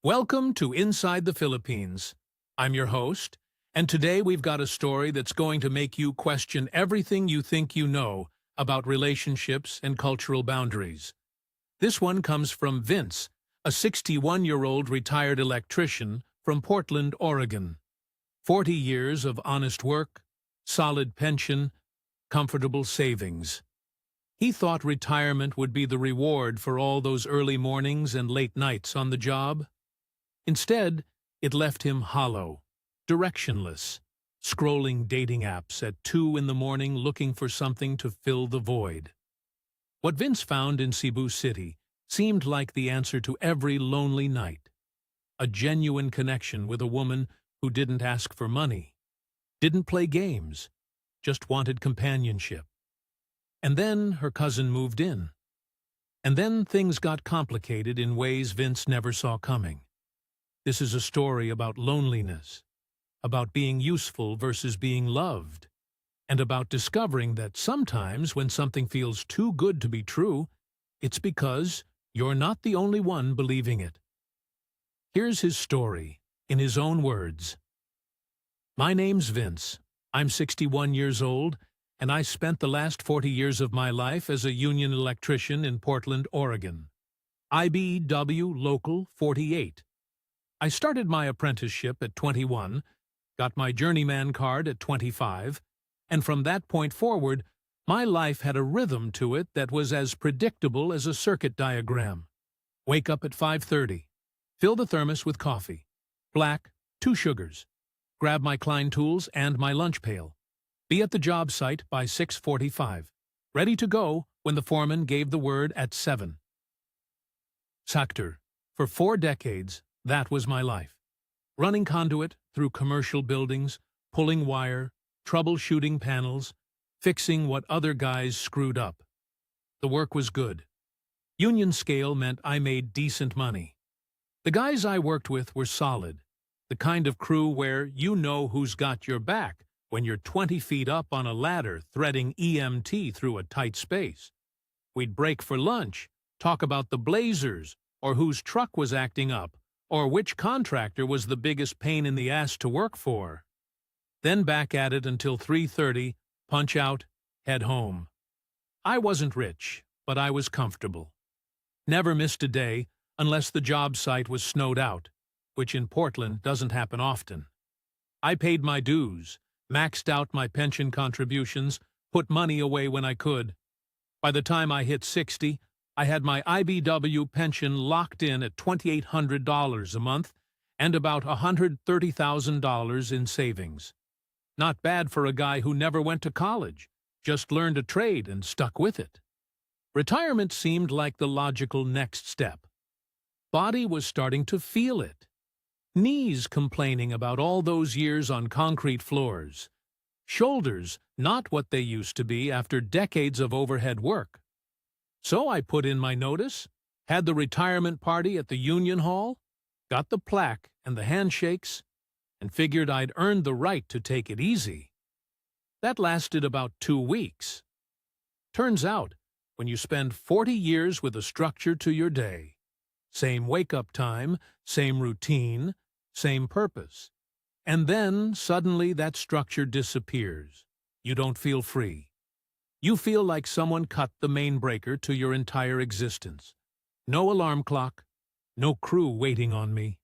Welcome to Inside the Philippines. I'm your host, and today we've got a story that's going to make you question everything you think you know about relationships and cultural boundaries. This one comes from Vince, a 61-year-old retired electrician from Portland, Oregon. 40 years of honest work, solid pension, comfortable savings. He thought retirement would be the reward for all those early mornings and late nights on the job. Instead, it left him hollow, directionless, scrolling dating apps at 2 in the morning looking for something to fill the void. What Vince found in Cebu City seemed like the answer to every lonely night. A genuine connection with a woman who didn't ask for money, didn't play games, just wanted companionship. And then her cousin moved in. And then things got complicated in ways Vince never saw coming. This is a story about loneliness, about being useful versus being loved, and about discovering that sometimes when something feels too good to be true, it's because you're not the only one believing it. Here's his story, in his own words. My name's Vince. I'm 61 years old, and I spent the last 40 years of my life as a union electrician in Portland, Oregon. IBEW Local 48. I started my apprenticeship at 21, got my journeyman card at 25, and from that point forward, my life had a rhythm to it that was as predictable as a circuit diagram. Wake up at 5:30, fill the thermos with coffee, black, 2 sugars, grab my Klein tools and my lunch pail, be at the job site by 6:45, ready to go when the foreman gave the word at 7. Saktur. For 4 decades, that was my life. Running conduit through commercial buildings, pulling wire, troubleshooting panels, fixing what other guys screwed up. The work was good. Union scale meant I made decent money. The guys I worked with were solid, the kind of crew where you know who's got your back when you're 20 feet up on a ladder threading EMT through a tight space. We'd break for lunch, talk about the Blazers, or whose truck was acting up, or which contractor was the biggest pain in the ass to work for. Then back at it until 3:30, punch out, head home. I wasn't rich, but I was comfortable. Never missed a day unless the job site was snowed out, which in Portland doesn't happen often. I paid my dues, maxed out my pension contributions, put money away when I could. By the time I hit 60, I had my IBW pension locked in at $2,800 a month and about $130,000 in savings. Not bad for a guy who never went to college, just learned a trade and stuck with it. Retirement seemed like the logical next step. Body was starting to feel it. Knees complaining about all those years on concrete floors. Shoulders not what they used to be after decades of overhead work. So I put in my notice, had the retirement party at the Union Hall, got the plaque and the handshakes, and figured I'd earned the right to take it easy. That lasted about 2 weeks. Turns out, when you spend 40 years with a structure to your day, same wake-up time, same routine, same purpose, and then suddenly that structure disappears, you don't feel free. You feel like someone cut the main breaker to your entire existence. No alarm clock, no crew waiting on me,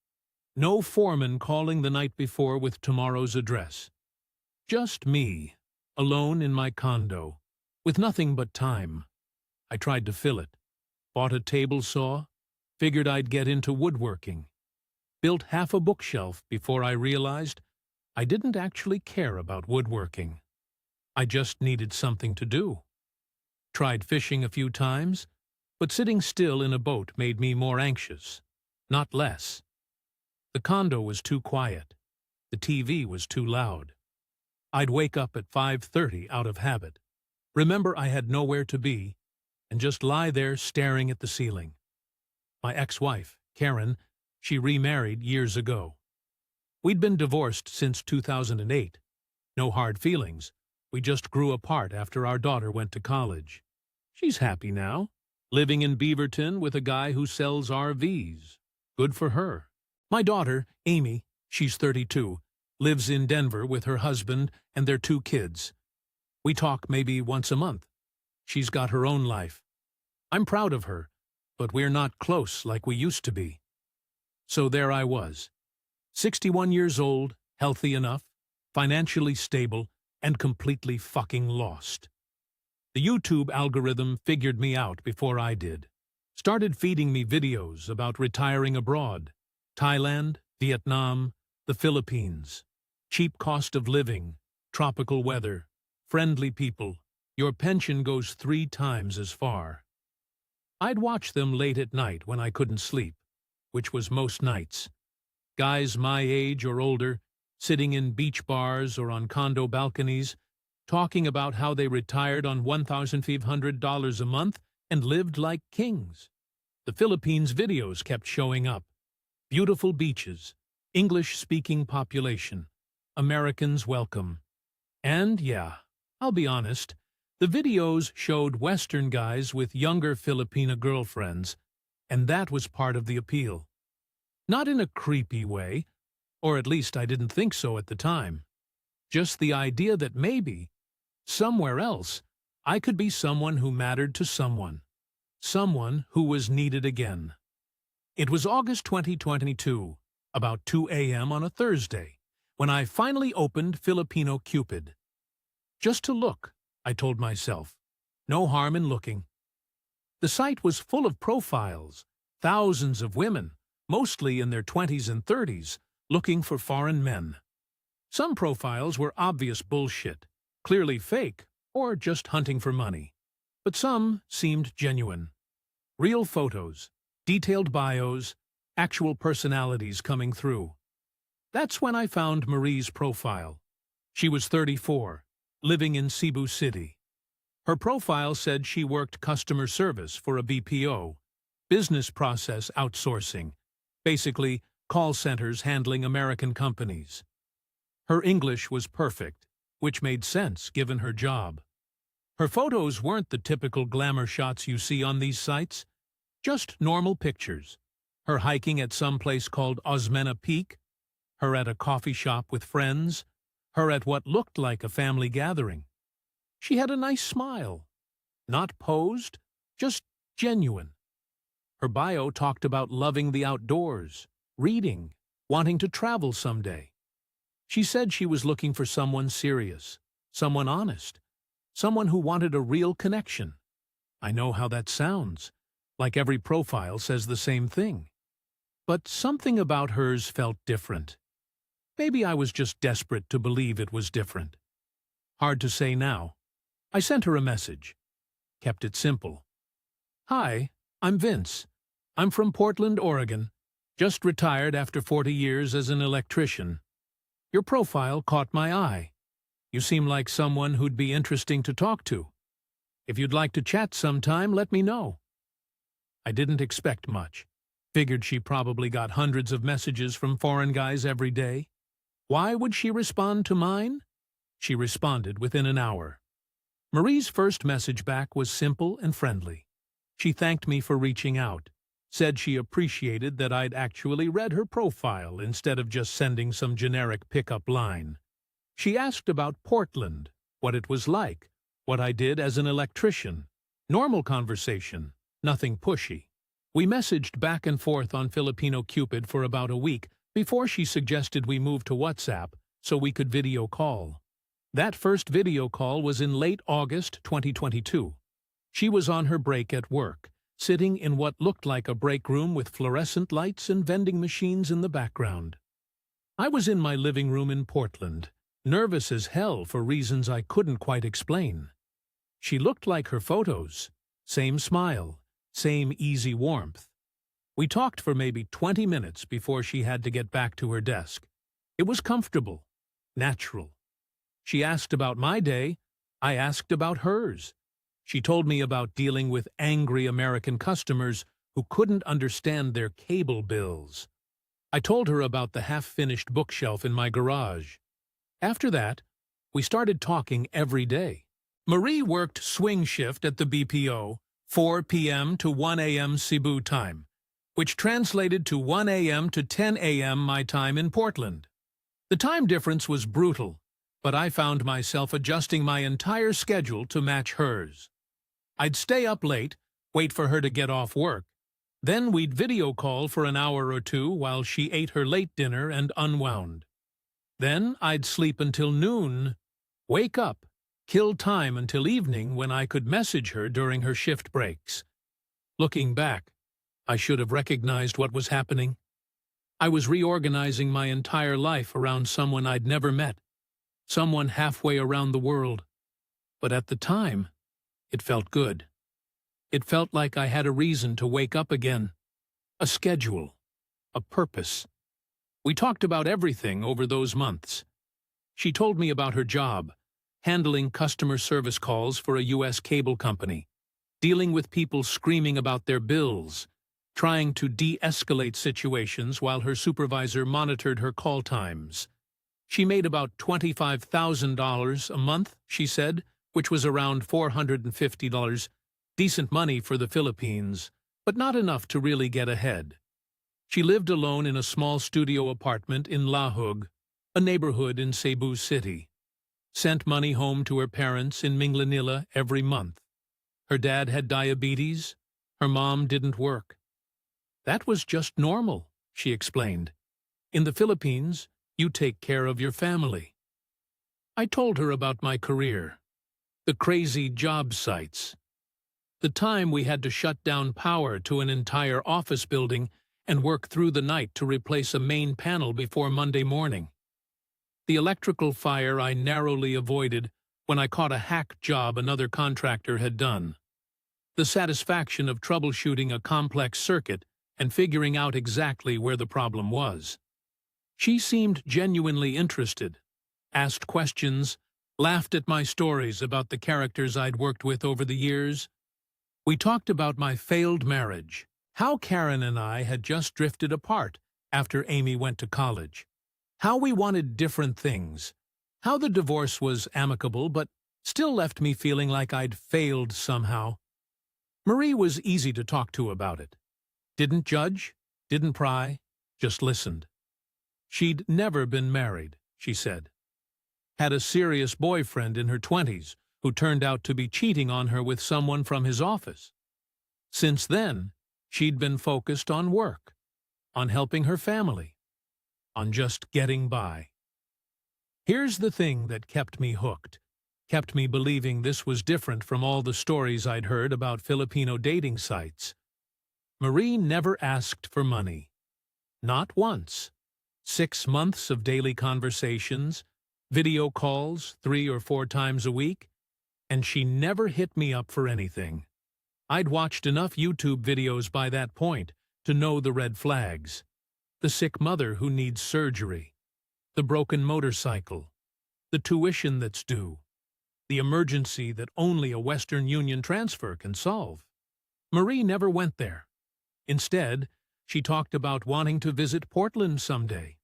no foreman calling the night before with tomorrow's address. Just me, alone in my condo, with nothing but time. I tried to fill it, bought a table saw, figured I'd get into woodworking, built half a bookshelf before I realized I didn't actually care about woodworking. I just needed something to do. Tried fishing a few times, but sitting still in a boat made me more anxious, not less. The condo was too quiet. The TV was too loud. I'd wake up at 5:30 out of habit, remember I had nowhere to be, and just lie there staring at the ceiling. My ex-wife, Karen, she remarried years ago. We'd been divorced since 2008. No hard feelings. We just grew apart after our daughter went to college. She's happy now, living in Beaverton with a guy who sells RVs. Good for her. My daughter, Amy, she's 32, lives in Denver with her husband and their 2 kids. We talk maybe once a month. She's got her own life. I'm proud of her, but we're not close like we used to be. So there I was, 61 years old, healthy enough, financially stable, and completely fucking lost. The YouTube algorithm figured me out before I did. Started feeding me videos about retiring abroad. Thailand, Vietnam, the Philippines. Cheap cost of living, tropical weather, friendly people. Your pension goes 3 times as far. I'd watch them late at night when I couldn't sleep, which was most nights. Guys my age or older, sitting in beach bars or on condo balconies, talking about how they retired on $1,500 a month and lived like kings. The Philippines videos kept showing up. Beautiful beaches, English-speaking population, Americans welcome. And yeah, I'll be honest, the videos showed Western guys with younger Filipina girlfriends, and that was part of the appeal. Not in a creepy way, or at least I didn't think so at the time. Just the idea that maybe, somewhere else, I could be someone who mattered to someone. Someone who was needed again. It was August 2022, about 2 a.m. on a Thursday, when I finally opened Filipino Cupid. Just to look, I told myself. No harm in looking. The site was full of profiles, thousands of women, mostly in their 20s and 30s, looking for foreign men. Some profiles were obvious bullshit, clearly fake, or just hunting for money. But some seemed genuine. Real photos, detailed bios, actual personalities coming through. That's when I found Marie's profile. She was 34, living in Cebu City. Her profile said she worked customer service for a BPO, business process outsourcing, basically call centers handling American companies. Her English was perfect, which made sense given her job. Her photos weren't the typical glamour shots you see on these sites, just normal pictures. Her hiking at some place called Osmeña Peak, her at a coffee shop with friends, her at what looked like a family gathering. She had a nice smile. Not posed, just genuine. Her bio talked about loving the outdoors, reading, wanting to travel someday. She said she was looking for someone serious, someone honest, someone who wanted a real connection. I know how that sounds, like every profile says the same thing. But something about hers felt different. Maybe I was just desperate to believe it was different. Hard to say now. I sent her a message. Kept it simple. Hi, I'm Vince. I'm from Portland, Oregon. Just retired after 40 years as an electrician. Your profile caught my eye. You seem like someone who'd be interesting to talk to. If you'd like to chat sometime, let me know. I didn't expect much. Figured she probably got hundreds of messages from foreign guys every day. Why would she respond to mine? She responded within an hour. Marie's first message back was simple and friendly. She thanked me for reaching out, said she appreciated that I'd actually read her profile instead of just sending some generic pickup line. She asked about Portland, what it was like, what I did as an electrician. Normal conversation, nothing pushy. We messaged back and forth on Filipino Cupid for about a week before she suggested we move to WhatsApp so we could video call. That first video call was in late August 2022. She was on her break at work, sitting in what looked like a break room with fluorescent lights and vending machines in the background. I was in my living room in Portland, nervous as hell for reasons I couldn't quite explain. She looked like her photos. Same smile, same easy warmth. We talked for maybe 20 minutes before she had to get back to her desk. It was comfortable, natural. She asked about my day. I asked about hers. She told me about dealing with angry American customers who couldn't understand their cable bills. I told her about the half-finished bookshelf in my garage. After that, we started talking every day. Marie worked swing shift at the BPO, 4 p.m. to 1 a.m. Cebu time. which translated to 1 a.m. to 10 a.m. my time in Portland. The time difference was brutal, but I found myself adjusting my entire schedule to match hers. I'd stay up late, wait for her to get off work. Then we'd video call for an hour or two while she ate her late dinner and unwound. Then I'd sleep until noon, wake up, kill time until evening when I could message her during her shift breaks. Looking back, I should have recognized what was happening. I was reorganizing my entire life around someone I'd never met, someone halfway around the world. But at the time, it felt good. It felt like I had a reason to wake up again, a schedule, a purpose. We talked about everything over those months. She told me about her job, handling customer service calls for a U.S. cable company, dealing with people screaming about their bills, trying to de-escalate situations while her supervisor monitored her call times. She made about $25,000 a month, she said, which was around $450, decent money for the Philippines, but not enough to really get ahead. She lived alone in a small studio apartment in Lahug, a neighborhood in Cebu City. Sent money home to her parents in Minglanilla every month. Her dad had diabetes. Her mom didn't work. That was just normal, she explained. In the Philippines, you take care of your family. I told her about my career, the crazy job sites, the time we had to shut down power to an entire office building and work through the night to replace a main panel before Monday morning. The electrical fire I narrowly avoided when I caught a hack job another contractor had done. The satisfaction of troubleshooting a complex circuit and figuring out exactly where the problem was. She seemed genuinely interested, asked questions, laughed at my stories about the characters I'd worked with over the years. We talked about my failed marriage, how Karen and I had just drifted apart after Amy went to college, how we wanted different things, how the divorce was amicable but still left me feeling like I'd failed somehow. Marie was easy to talk to about it. Didn't judge, didn't pry, just listened. She'd never been married, she said. Had a serious boyfriend in her 20s who turned out to be cheating on her with someone from his office. Since then, she'd been focused on work, on helping her family, on just getting by. Here's the thing that kept me hooked, kept me believing this was different from all the stories I'd heard about Filipino dating sites. Marie never asked for money. Not once. 6 months of daily conversations, video calls 3 or 4 times a week, and she never hit me up for anything. I'd watched enough YouTube videos by that point to know the red flags. The sick mother who needs surgery, the broken motorcycle, the tuition that's due, the emergency that only a Western Union transfer can solve. Marie never went there. Instead, she talked about wanting to visit Portland someday.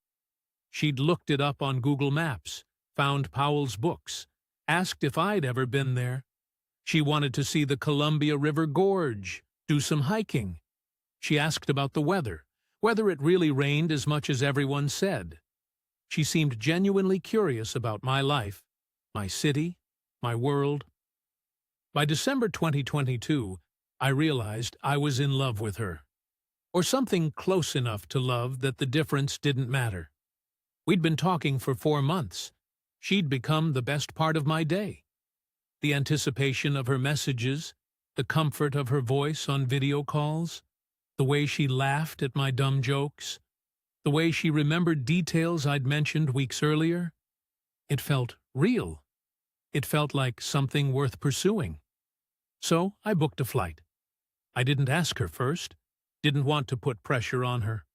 She'd looked it up on Google Maps, found Powell's books, asked if I'd ever been there. She wanted to see the Columbia River Gorge, do some hiking. She asked about the weather, whether it really rained as much as everyone said. She seemed genuinely curious about my life, my city, my world. By December 2022, I realized I was in love with her. Or something close enough to love that the difference didn't matter. We'd been talking for 4 months. She'd become the best part of my day. The anticipation of her messages, the comfort of her voice on video calls, the way she laughed at my dumb jokes, the way she remembered details I'd mentioned weeks earlier. It felt real. It felt like something worth pursuing. So I booked a flight. I didn't ask her first, didn't want to put pressure on her.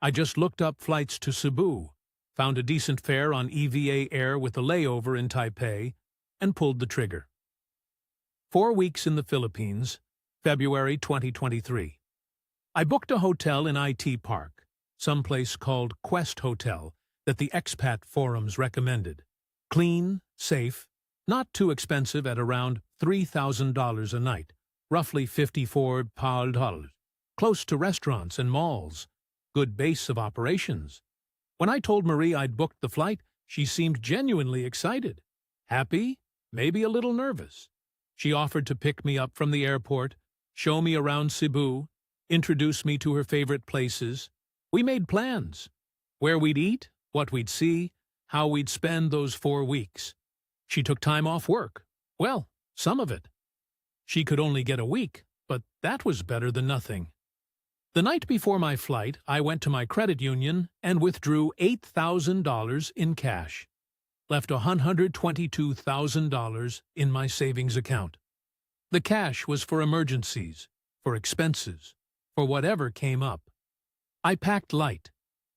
I just looked up flights to Cebu, found a decent fare on EVA Air with a layover in Taipei, and pulled the trigger. 4 weeks in the Philippines, February 2023. I booked a hotel in IT Park, someplace called Quest Hotel that the expat forums recommended. Clean, safe, not too expensive at around $3,000 a night, roughly $54. close to restaurants and malls, good base of operations. When I told Marie I'd booked the flight, she seemed genuinely excited. Happy, maybe a little nervous. She offered to pick me up from the airport, show me around Cebu, introduce me to her favorite places. We made plans. Where we'd eat, what we'd see, how we'd spend those 4 weeks. She took time off work. Well, some of it. She could only get a week, but that was better than nothing. The night before my flight, I went to my credit union and withdrew $8,000 in cash. Left $122,000 in my savings account. The cash was for emergencies, for expenses, for whatever came up. I packed light.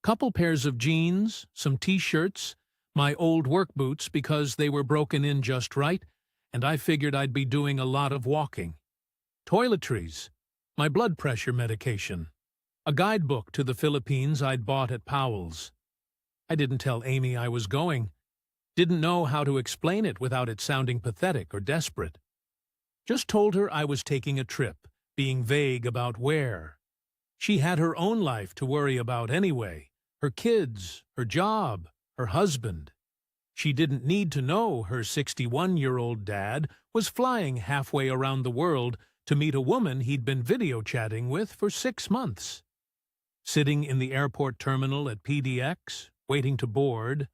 Couple pairs of jeans, some t-shirts, my old work boots because they were broken in just right, and I figured I'd be doing a lot of walking. Toiletries, my blood pressure medication, a guidebook to the Philippines I'd bought at Powell's. I didn't tell Amy I was going. Didn't know how to explain it without it sounding pathetic or desperate. Just told her I was taking a trip, being vague about where. She had her own life to worry about anyway, her kids, her job, her husband. She didn't need to know her 61-year-old dad was flying halfway around the world to meet a woman he'd been video chatting with for 6 months. Sitting in the airport terminal at PDX, waiting to board,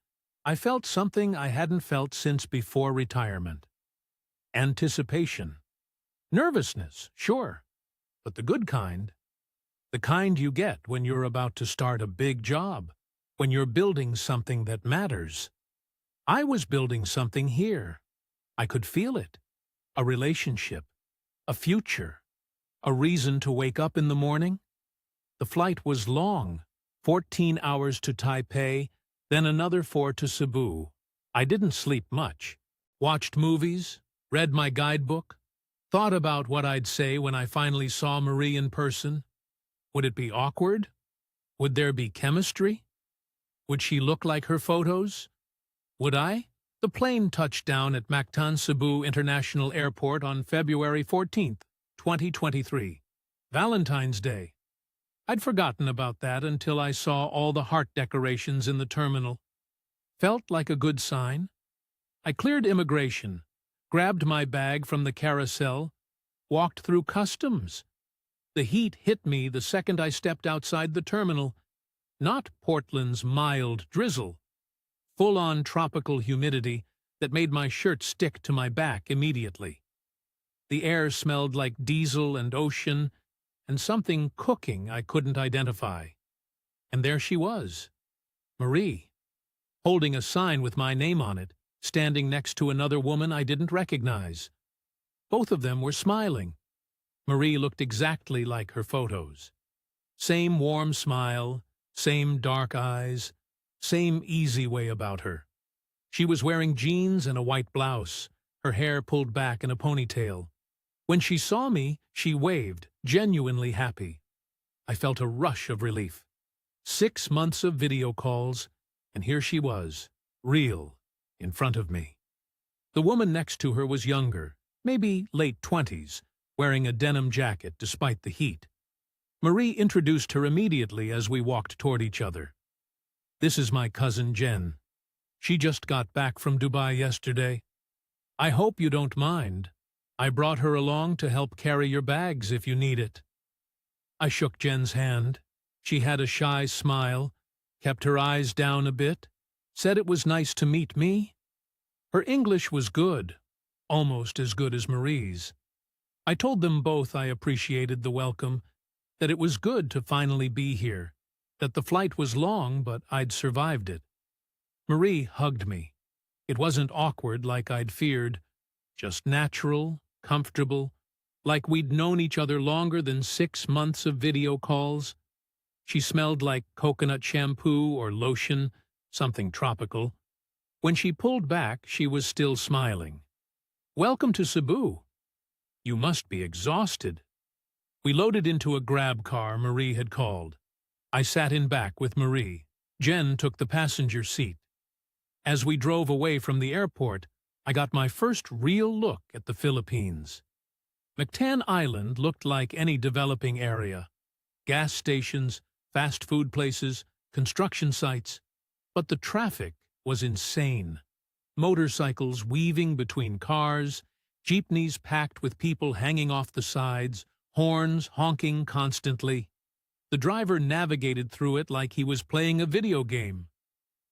I felt something I hadn't felt since before retirement. Anticipation. Nervousness, sure, but the good kind. The kind you get when you're about to start a big job, when you're building something that matters. I was building something here. I could feel it. A relationship. A future. A reason to wake up in the morning. The flight was long, 14 hours to Taipei, then another 4 to Cebu. I didn't sleep much. Watched movies, read my guidebook, thought about what I'd say when I finally saw Marie in person. Would it be awkward? Would there be chemistry? Would she look like her photos? Would I? The plane touched down at Mactan Cebu International Airport on February 14, 2023. Valentine's Day. I'd forgotten about that until I saw all the heart decorations in the terminal. Felt like a good sign. I cleared immigration, grabbed my bag from the carousel, walked through customs. The heat hit me the second I stepped outside the terminal. Not Portland's mild drizzle. Full-on tropical humidity that made my shirt stick to my back immediately. The air smelled like diesel and ocean, and something cooking I couldn't identify. And there she was, Marie, holding a sign with my name on it, standing next to another woman I didn't recognize. Both of them were smiling. Marie looked exactly like her photos. Same warm smile, same dark eyes, same easy way about her. She was wearing jeans and a white blouse, her hair pulled back in a ponytail. When she saw me, she waved, genuinely happy. I felt a rush of relief. 6 months of video calls, and here she was, real, in front of me. The woman next to her was younger, maybe late 20s, wearing a denim jacket despite the heat. Marie introduced her immediately as we walked toward each other. This is my cousin Jen. She just got back from Dubai yesterday. I hope you don't mind. I brought her along to help carry your bags if you need it. I shook Jen's hand. She had a shy smile, kept her eyes down a bit, said it was nice to meet me. Her English was good, almost as good as Marie's. I told them both I appreciated the welcome, that it was good to finally be here, that the flight was long, but I'd survived it. Marie hugged me. It wasn't awkward like I'd feared, just natural, comfortable, like we'd known each other longer than 6 months of video calls. She smelled like coconut shampoo or lotion, something tropical. When she pulled back, she was still smiling. Welcome to Cebu. You must be exhausted. We loaded into a grab car Marie had called. I sat in back with Marie. Jen took the passenger seat. As we drove away from the airport, I got my first real look at the Philippines. Mactan Island looked like any developing area. gas stations, fast food places, construction sites. But the traffic was insane. Motorcycles weaving between cars, jeepneys packed with people hanging off the sides, horns honking constantly. The driver navigated through it like he was playing a video game.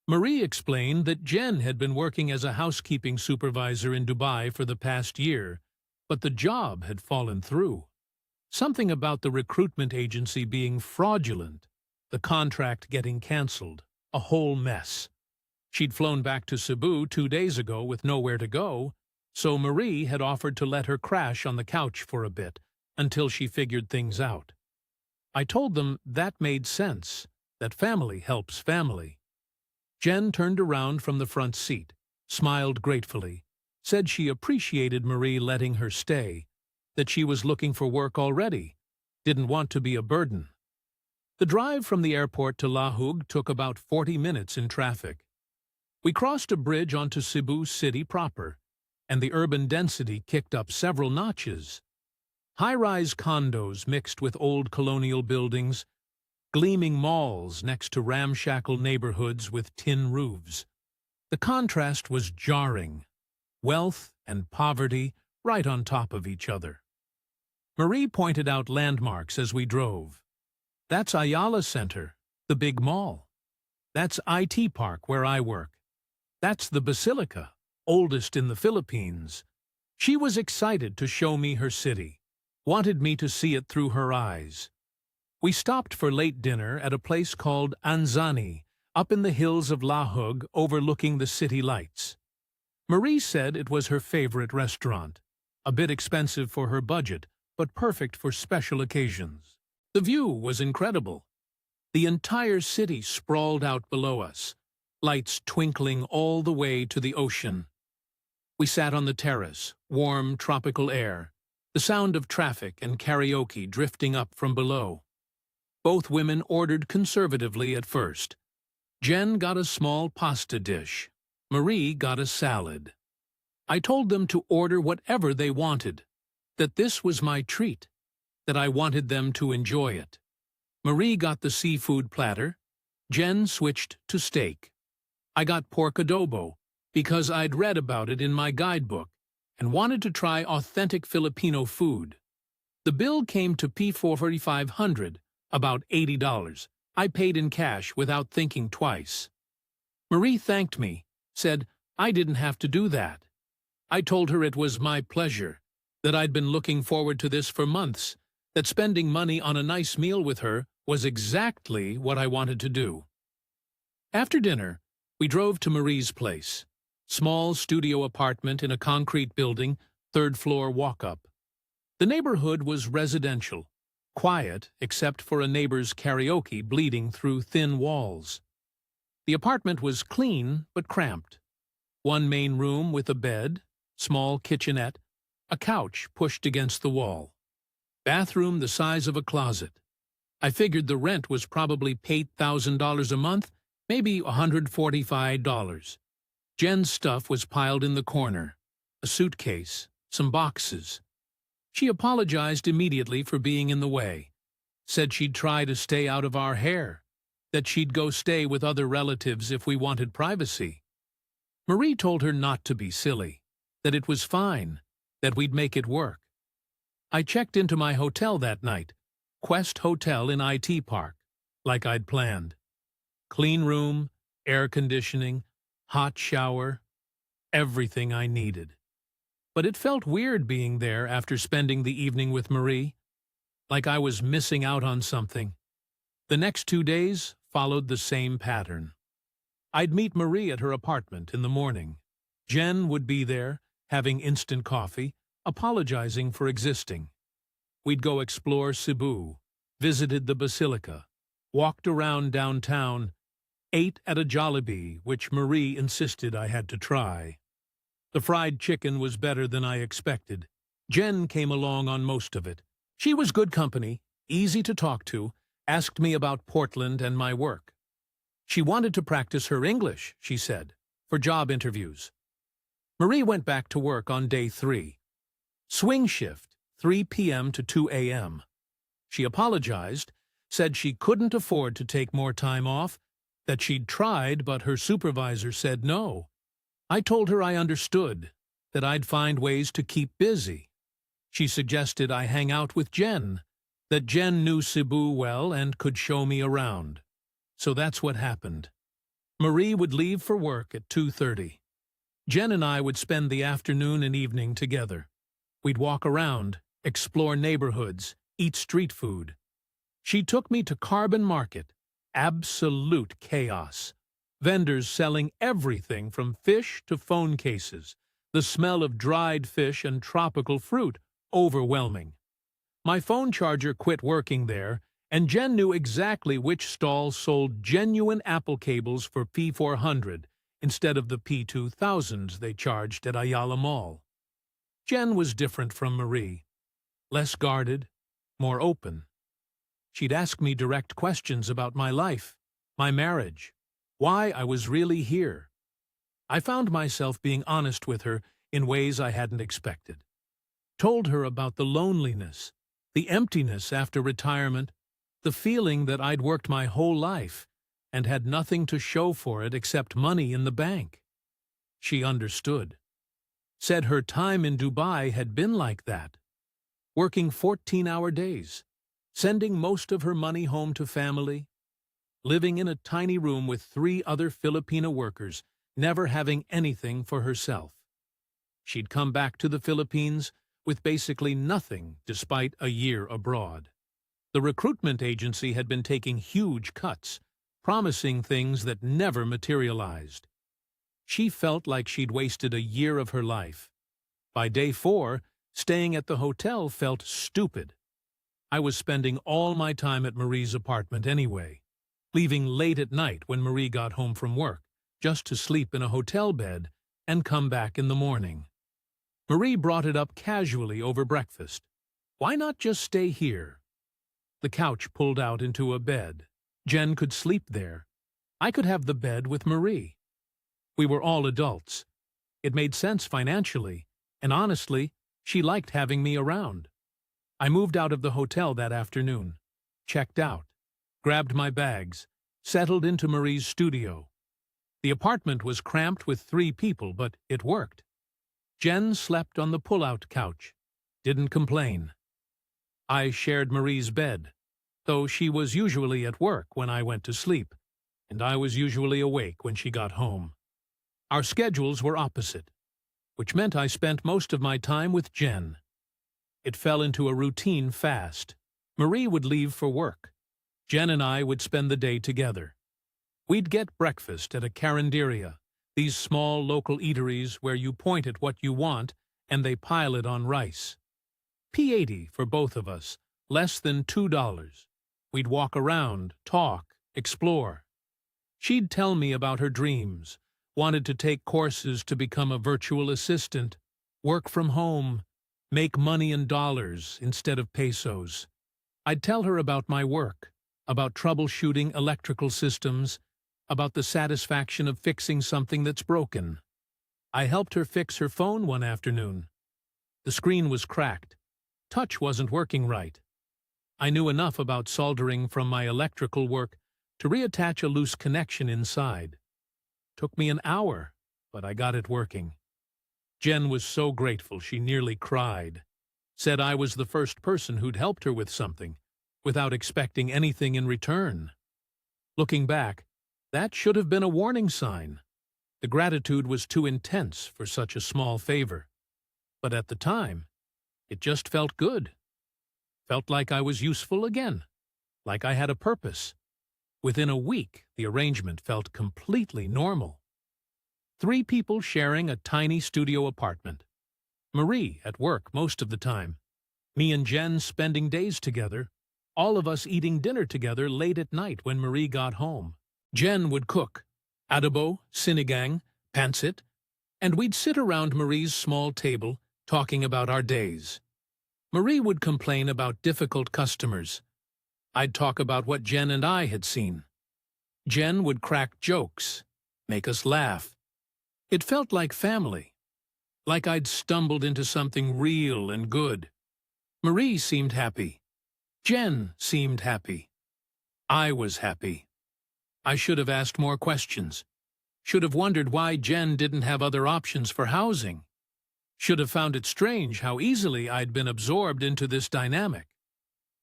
Marie explained that Jen had been working as a housekeeping supervisor in Dubai for the past year, but the job had fallen through. Something about the recruitment agency being fraudulent, the contract getting cancelled, a whole mess. She'd flown back to Cebu 2 days ago with nowhere to go, so Marie had offered to let her crash on the couch for a bit until she figured things out. I told them that made sense, that family helps family. Jen turned around from the front seat, smiled gratefully, said she appreciated Marie letting her stay, that she was looking for work already, didn't want to be a burden. The drive from the airport to Lahug took about 40 minutes in traffic. We crossed a bridge onto Cebu City proper, and the urban density kicked up several notches. High-rise condos mixed with old colonial buildings, gleaming malls next to ramshackle neighborhoods with tin roofs. The contrast was jarring. Wealth and poverty right on top of each other. Marie pointed out landmarks as we drove. That's Ayala Center, the big mall. That's IT Park where I work. That's the Basilica, oldest in the Philippines. She was excited to show me her city, wanted me to see it through her eyes. We stopped for late dinner at a place called Anzani, up in the hills of Lahug overlooking the city lights. Marie said it was her favorite restaurant, a bit expensive for her budget, but perfect for special occasions. The view was incredible. The entire city sprawled out below us, lights twinkling all the way to the ocean. We sat on the terrace, warm tropical air, the sound of traffic and karaoke drifting up from below. Both women ordered conservatively at first. Jen got a small pasta dish. Marie got a salad. I told them to order whatever they wanted, that this was my treat, that I wanted them to enjoy it. Marie got the seafood platter. Jen switched to steak. I got pork adobo because I'd read about it in my guidebook and wanted to try authentic Filipino food. The bill came to P4,500, about $80. I paid in cash without thinking twice. Marie thanked me, said I didn't have to do that. I told her it was my pleasure, that I'd been looking forward to this for months, that spending money on a nice meal with her was exactly what I wanted to do. After dinner, we drove to Marie's place. Small studio apartment in a concrete building, third-floor walk-up. The neighborhood was residential, quiet except for a neighbor's karaoke bleeding through thin walls. The apartment was clean but cramped. One main room with a bed, small kitchenette, a couch pushed against the wall. Bathroom the size of a closet. I figured the rent was probably $8,000 a month, maybe $145. Jen's stuff was piled in the corner, a suitcase, some boxes. She apologized immediately for being in the way, said she'd try to stay out of our hair, that she'd go stay with other relatives if we wanted privacy. Marie told her not to be silly, that it was fine, that we'd make it work. I checked into my hotel that night, Quest Hotel in IT Park, like I'd planned. Clean room, air conditioning, hot shower, everything I needed. But it felt weird being there after spending the evening with Marie, like I was missing out on something. The next 2 days followed the same pattern. I'd meet Marie at her apartment in the morning. Jen would be there, having instant coffee, apologizing for existing. We'd go explore Cebu, visited the Basilica, walked around downtown, ate at a Jollibee, which Marie insisted I had to try. The fried chicken was better than I expected. Jen came along on most of it. She was good company, easy to talk to, asked me about Portland and my work. She wanted to practice her English, she said, for job interviews. Marie went back to work on day 3. Swing shift, 3 p.m. to 2 a.m. She apologized, said she couldn't afford to take more time off, that she'd tried but her supervisor said no. I told her I understood, that I'd find ways to keep busy. She suggested I hang out with Jen, that Jen knew Cebu well and could show me around. So that's what happened. Marie would leave for work at 2:30. Jen and I would spend the afternoon and evening together. We'd walk around, explore neighborhoods, eat street food. She took me to Carbon Market. Absolute chaos. Vendors selling everything from fish to phone cases. The smell of dried fish and tropical fruit, overwhelming. My phone charger quit working there, and Jen knew exactly which stall sold genuine Apple cables for P400 instead of the P2000s they charged at Ayala Mall. Jen was different from Marie. Less guarded, more open. She'd ask me direct questions about my life, my marriage, why I was really here. I found myself being honest with her in ways I hadn't expected. Told her about the loneliness, the emptiness after retirement, the feeling that I'd worked my whole life and had nothing to show for it except money in the bank. She understood. Said her time in Dubai had been like that, working 14-hour days, sending most of her money home to family, living in a tiny room with 3 other Filipina workers, never having anything for herself. She'd come back to the Philippines with basically nothing despite a year abroad. The recruitment agency had been taking huge cuts, promising things that never materialized. She felt like she'd wasted a year of her life. By day 4, staying at the hotel felt stupid. I was spending all my time at Marie's apartment anyway, leaving late at night when Marie got home from work, just to sleep in a hotel bed and come back in the morning. Marie brought it up casually over breakfast. Why not just stay here? The couch pulled out into a bed. Jen could sleep there. I could have the bed with Marie. We were all adults. It made sense financially, and honestly, she liked having me around. I moved out of the hotel that afternoon, checked out, grabbed my bags, settled into Marie's studio. The apartment was cramped with 3 people, but it worked. Jen slept on the pull-out couch, didn't complain. I shared Marie's bed, though she was usually at work when I went to sleep, and I was usually awake when she got home. Our schedules were opposite, which meant I spent most of my time with Jen. It fell into a routine fast. Marie would leave for work. Jen and I would spend the day together. We'd get breakfast at a carinderia, these small local eateries where you point at what you want and they pile it on rice. P80 for both of us, less than $2. We'd walk around, talk, explore. She'd tell me about her dreams, wanted to take courses to become a virtual assistant, work from home, make money in dollars instead of pesos. I'd tell her about my work, about troubleshooting electrical systems, about the satisfaction of fixing something that's broken. I helped her fix her phone one afternoon. The screen was cracked. Touch wasn't working right. I knew enough about soldering from my electrical work to reattach a loose connection inside. Took me an hour, but I got it working. Jen was so grateful she nearly cried. Said I was the first person who'd helped her with something, without expecting anything in return. Looking back, that should have been a warning sign. The gratitude was too intense for such a small favor. But at the time, it just felt good. Felt like I was useful again, like I had a purpose. Within a week, the arrangement felt completely normal. 3 people sharing a tiny studio apartment. Marie at work most of the time. Me and Jen spending days together. All of us eating dinner together late at night when Marie got home. Jen would cook, adobo, sinigang, pancit, and we'd sit around Marie's small table talking about our days. Marie would complain about difficult customers. I'd talk about what Jen and I had seen. Jen would crack jokes, make us laugh. It felt like family, like I'd stumbled into something real and good. Marie seemed happy. Jen seemed happy. I was happy. I should have asked more questions. Should have wondered why Jen didn't have other options for housing. Should have found it strange how easily I'd been absorbed into this dynamic.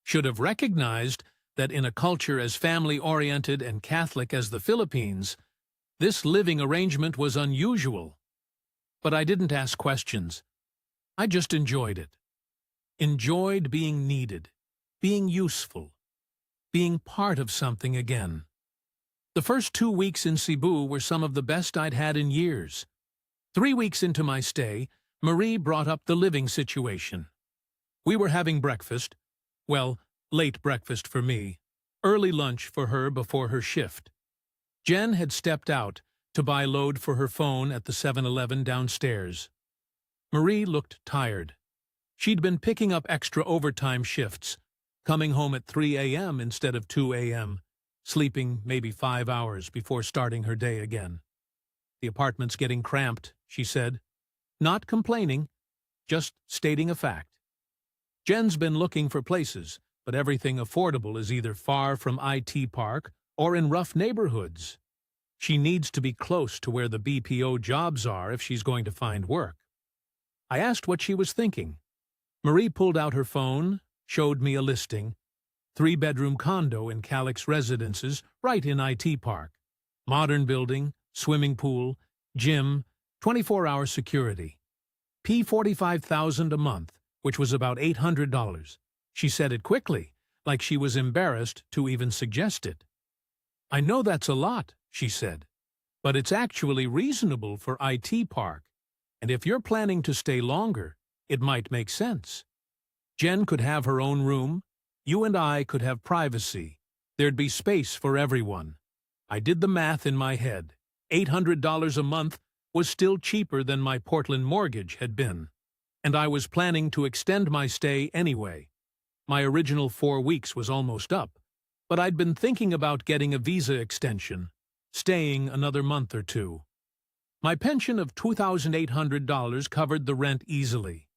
Should have recognized that in a culture as family-oriented and Catholic as the Philippines, this living arrangement was unusual. But I didn't ask questions. I just enjoyed it. Enjoyed being needed, being useful, being part of something again. The first 2 weeks in Cebu were some of the best I'd had in years. 3 weeks into my stay, Marie brought up the living situation. We were having breakfast, well, late breakfast for me, early lunch for her before her shift. Jen had stepped out to buy load for her phone at the 7-Eleven downstairs. Marie looked tired. She'd been picking up extra overtime shifts, coming home at 3 a.m. instead of 2 a.m., sleeping maybe 5 hours before starting her day again. The apartment's getting cramped, she said. Not complaining, just stating a fact. Jen's been looking for places, but everything affordable is either far from IT Park or in rough neighborhoods. She needs to be close to where the BPO jobs are if she's going to find work. I asked what she was thinking. Marie pulled out her phone, showed me a listing. 3-bedroom condo in Calix Residences, right in IT Park. Modern building, swimming pool, gym, 24-hour security. $45,000 a month, which was about $800. She said it quickly, like she was embarrassed to even suggest it. I know that's a lot, she said, but it's actually reasonable for IT Park, and if you're planning to stay longer, it might make sense. Jen could have her own room. You and I could have privacy. There'd be space for everyone. I did the math in my head. $800 a month was still cheaper than my Portland mortgage had been. And I was planning to extend my stay anyway. My original 4 weeks was almost up, but I'd been thinking about getting a visa extension, staying another month or two. My pension of $2,800 covered the rent easily,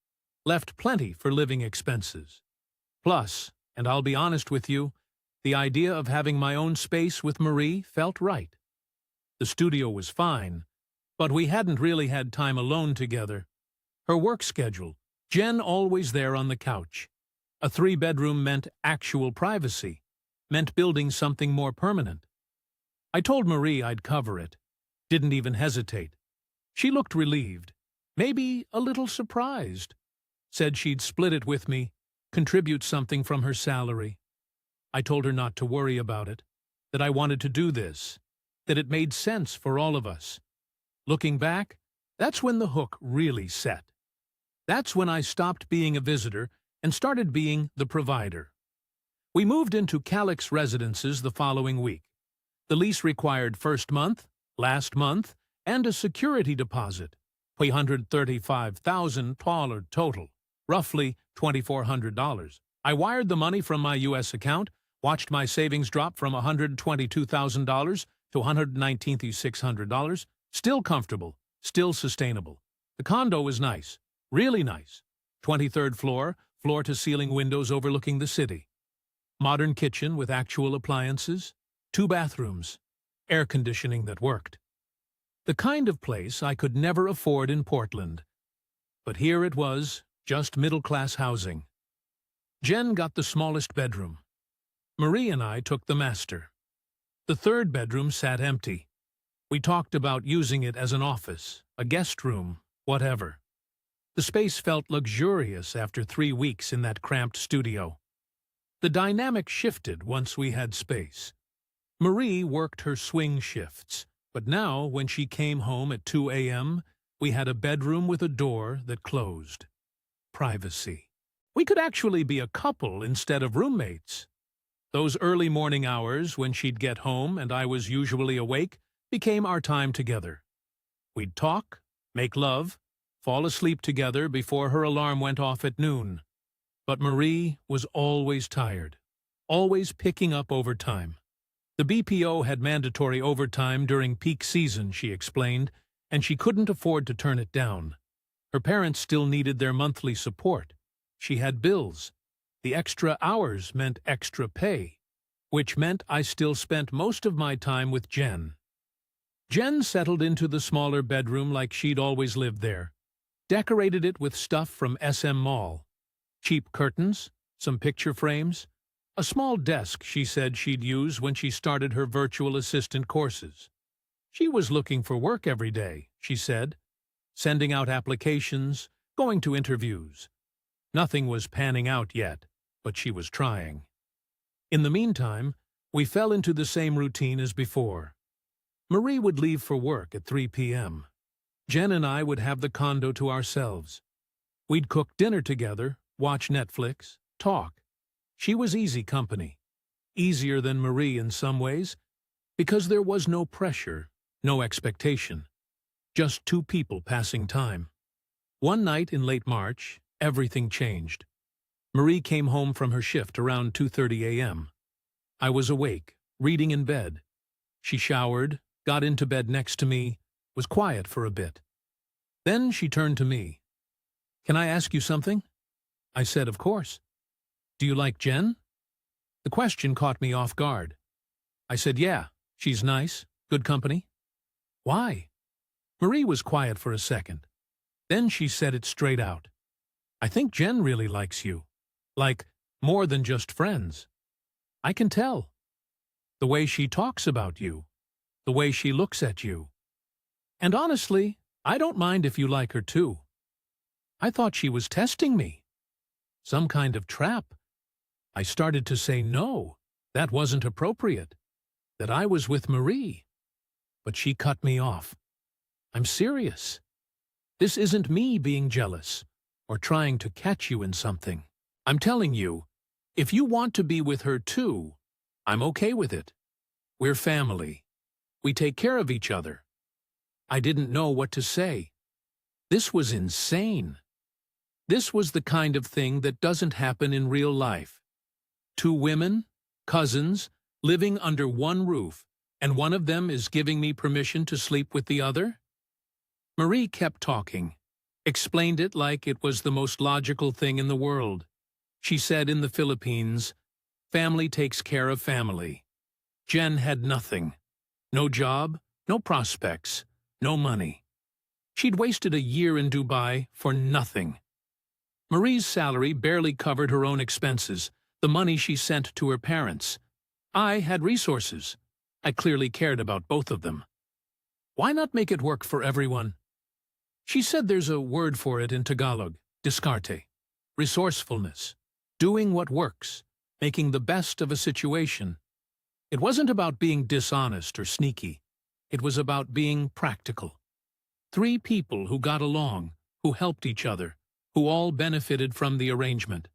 left plenty for living expenses. Plus, and I'll be honest with you, the idea of having my own space with Marie felt right. The studio was fine, but we hadn't really had time alone together. Her work schedule, Jen always there on the couch. A 3-bedroom meant actual privacy, meant building something more permanent. I told Marie I'd cover it, didn't even hesitate. She looked relieved, maybe a little surprised. Said she'd split it with me, contribute something from her salary. I told her not to worry about it, that I wanted to do this, that it made sense for all of us. Looking back, that's when the hook really set. That's when I stopped being a visitor and started being the provider. We moved into Calix Residences the following week. The lease required first month, last month, and a security deposit, $335,000 total, roughly $2,400. I wired the money from my U.S. account, watched my savings drop from $122,000 to $119,600, still comfortable, still sustainable. The condo was nice, really nice. 23rd floor, floor-to-ceiling windows overlooking the city. Modern kitchen with actual appliances, 2 bathrooms, air conditioning that worked. The kind of place I could never afford in Portland. But here it was, just middle-class housing. Jen got the smallest bedroom. Marie and I took the master. The 3rd bedroom sat empty. We talked about using it as an office, a guest room, whatever. The space felt luxurious after 3 weeks in that cramped studio. The dynamic shifted once we had space. Marie worked her swing shifts, but now, when she came home at 2 a.m., we had a bedroom with a door that closed. Privacy. We could actually be a couple instead of roommates. Those early morning hours when she'd get home and I was usually awake became our time together. We'd talk, make love, fall asleep together before her alarm went off at noon. But Marie was always tired, always picking up overtime. The BPO had mandatory overtime during peak season, she explained, and she couldn't afford to turn it down. Her parents still needed their monthly support. She had bills. The extra hours meant extra pay. which meant I still spent most of my time with Jen. Jen settled into the smaller bedroom like she'd always lived there, decorated it with stuff from SM Mall. Cheap curtains, some picture frames, a small desk she said she'd use when she started her virtual assistant courses. She was looking for work every day, she said, sending out applications, going to interviews. Nothing was panning out yet, but she was trying. In the meantime, we fell into the same routine as before. Marie would leave for work at 3 p.m. Jen and I would have the condo to ourselves. We'd cook dinner together, watch Netflix, talk. She was easy company. Easier than Marie in some ways, because there was no pressure, no expectation. Just two people passing time. One night in late March, everything changed. Marie came home from her shift around 2:30 a.m. I was awake, reading in bed. She showered, got into bed next to me, was quiet for a bit. Then she turned to me. "Can I ask you something?" I said, "Of course." "Do you like Jen?" The question caught me off guard. I said, "Yeah, she's nice, good company." "Why?" Marie was quiet for a second. Then she said it straight out. "I think Jen really likes you. Like, more than just friends. I can tell. The way she talks about you. The way she looks at you. And honestly, I don't mind if you like her too." I thought she was testing me. Some kind of trap. I started to say no, that wasn't appropriate, that I was with Marie. But she cut me off. "I'm serious. This isn't me being jealous or trying to catch you in something. I'm telling you, if you want to be with her too, I'm okay with it. We're family. We take care of each other." I didn't know what to say. This was insane. This was the kind of thing that doesn't happen in real life. Two women, cousins, living under one roof, and one of them is giving me permission to sleep with the other? Marie kept talking, explained it like it was the most logical thing in the world. She said in the Philippines, family takes care of family. Jen had nothing. No job, no prospects, no money. She'd wasted a year in Dubai for nothing. Marie's salary barely covered her own expenses, the money she sent to her parents. I had resources. I clearly cared about both of them. Why not make it work for everyone? She said there's a word for it in Tagalog, diskarte, resourcefulness, doing what works, making the best of a situation. It wasn't about being dishonest or sneaky. It was about being practical. Three people who got along, who helped each other, who all benefited from the arrangement.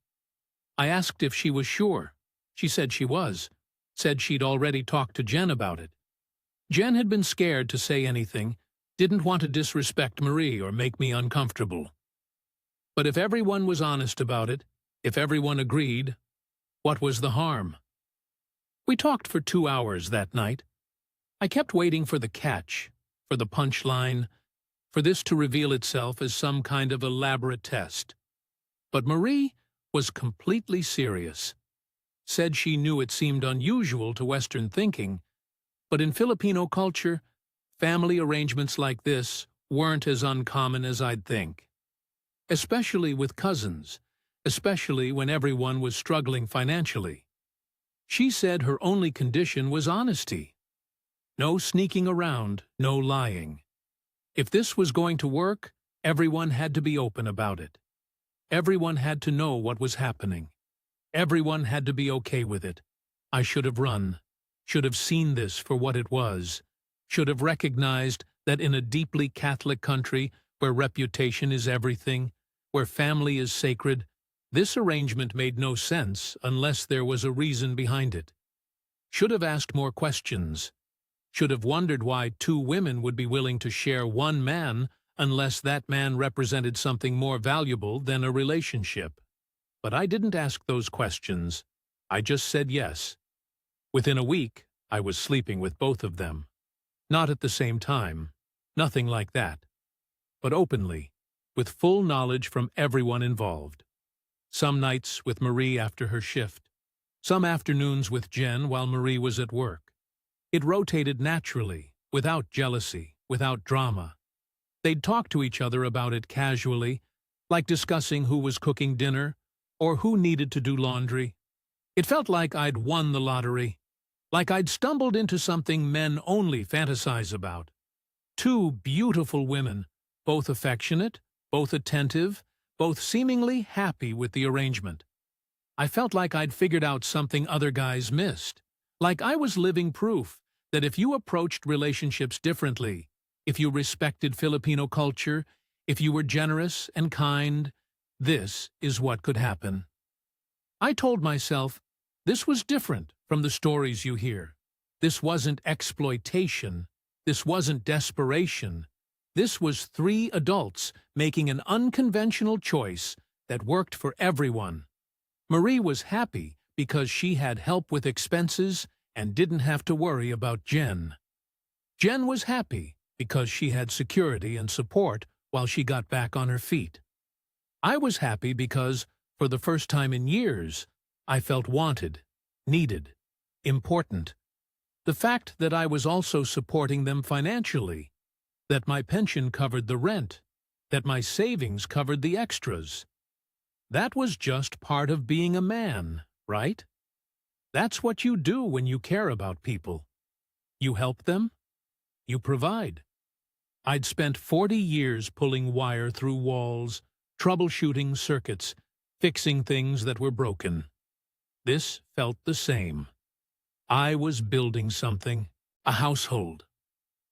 I asked if she was sure. She said she was, said she'd already talked to Jen about it. Jen had been scared to say anything, didn't want to disrespect Marie or make me uncomfortable. But if everyone was honest about it, if everyone agreed, what was the harm? We talked for 2 hours that night. I kept waiting for the catch, for the punchline, for this to reveal itself as some kind of elaborate test. But Marie was completely serious. Said she knew it seemed unusual to Western thinking, but in Filipino culture, family arrangements like this weren't as uncommon as I'd think. Especially with cousins, especially when everyone was struggling financially. She said her only condition was honesty. No sneaking around, no lying. If this was going to work, everyone had to be open about it. Everyone had to know what was happening. Everyone had to be okay with it. I should have run, should have seen this for what it was, should have recognized that in a deeply Catholic country where reputation is everything, where family is sacred, this arrangement made no sense unless there was a reason behind it. Should have asked more questions. Should have wondered why two women would be willing to share one man unless that man represented something more valuable than a relationship. But I didn't ask those questions. I just said yes. Within a week, I was sleeping with both of them. Not at the same time. Nothing like that. But openly, with full knowledge from everyone involved. Some nights with Marie after her shift. Some afternoons with Jen while Marie was at work. It rotated naturally, without jealousy, without drama. They'd talk to each other about it casually, like discussing who was cooking dinner or who needed to do laundry. It felt like I'd won the lottery, like I'd stumbled into something men only fantasize about. Two beautiful women, both affectionate, both attentive, both seemingly happy with the arrangement. I felt like I'd figured out something other guys missed, like I was living proof that if you approached relationships differently, if you respected Filipino culture, if you were generous and kind, this is what could happen. I told myself, this was different from the stories you hear. This wasn't exploitation. This wasn't desperation. This was three adults making an unconventional choice that worked for everyone. Marie was happy because she had help with expenses and didn't have to worry about Jen. Jen was happy because she had security and support while she got back on her feet. I was happy because, for the first time in years, I felt wanted, needed, important. The fact that I was also supporting them financially, that my pension covered the rent, that my savings covered the extras. That was just part of being a man, right? That's what you do when you care about people. You help them, you provide. I'd spent 40 years pulling wire through walls, troubleshooting circuits, fixing things that were broken. This felt the same. I was building something, a household,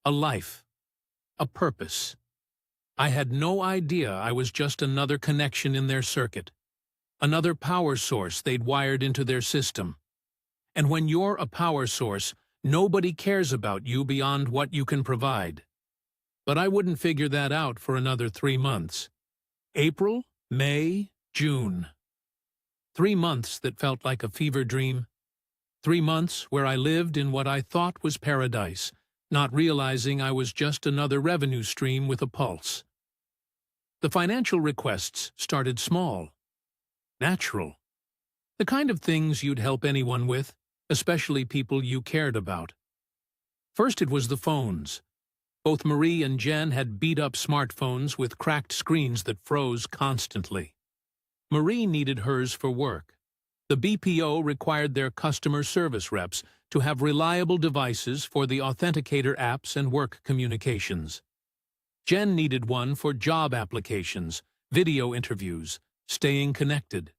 a life, a purpose. I had no idea I was just another connection in their circuit, another power source they'd wired into their system. And when you're a power source, nobody cares about you beyond what you can provide. But I wouldn't figure that out for another 3 months. April, May, June. 3 months that felt like a fever dream. 3 months where I lived in what I thought was paradise, not realizing I was just another revenue stream with a pulse. The financial requests started small, natural. The kind of things you'd help anyone with, especially people you cared about. First it was the phones. Both Marie and Jen had beat-up smartphones with cracked screens that froze constantly. Marie needed hers for work. The BPO required their customer service reps to have reliable devices for the authenticator apps and work communications. Jen needed one for job applications, video interviews, staying connected.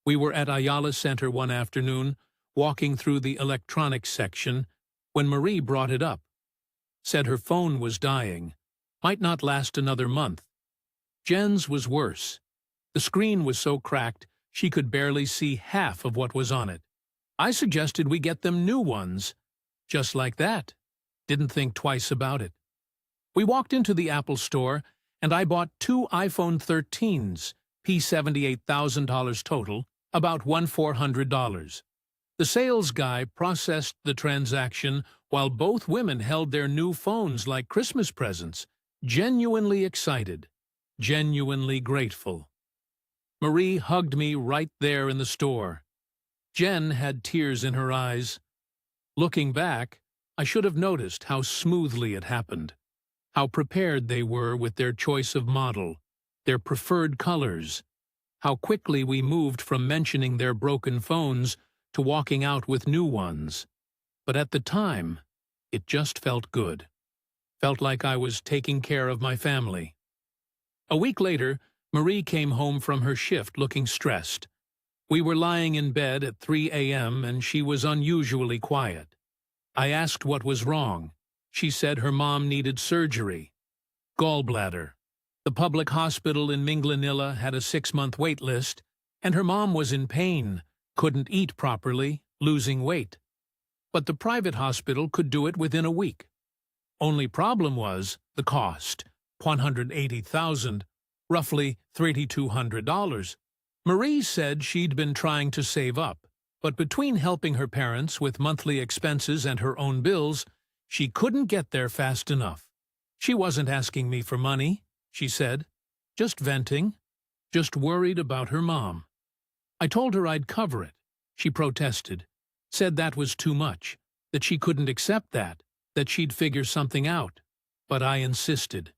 We were at Ayala Center one afternoon, walking through the electronics section, when Marie brought it up. Said her phone was dying, might not last another month. Jen's was worse. The screen was so cracked she could barely see half of what was on it. I suggested we get them new ones. Just like that. Didn't think twice about it. We walked into the Apple store, and I bought 2 iPhone 13s, $78,000 total, about $1,400. The sales guy processed the transaction while both women held their new phones like Christmas presents, genuinely excited, genuinely grateful. Marie hugged me right there in the store. Jen had tears in her eyes. Looking back, I should have noticed how smoothly it happened, how prepared they were with their choice of model, their preferred colors, how quickly we moved from mentioning their broken phones to walking out with new ones. But at the time, it just felt good. Felt like I was taking care of my family. A week later, Marie came home from her shift looking stressed. We were lying in bed at 3 a.m. and she was unusually quiet. I asked what was wrong. She said her mom needed surgery. Gallbladder. The public hospital in Minglanilla had a 6-month wait list, and her mom was in pain, couldn't eat properly, losing weight. But the private hospital could do it within a week. Only problem was the cost, $180,000, roughly $3,200. Marie said she'd been trying to save up, but between helping her parents with monthly expenses and her own bills, she couldn't get there fast enough. She wasn't asking me for money, she said, just venting, just worried about her mom. I told her I'd cover it, She protested, said that was too much, that she couldn't accept that she'd figure something out. But I insisted.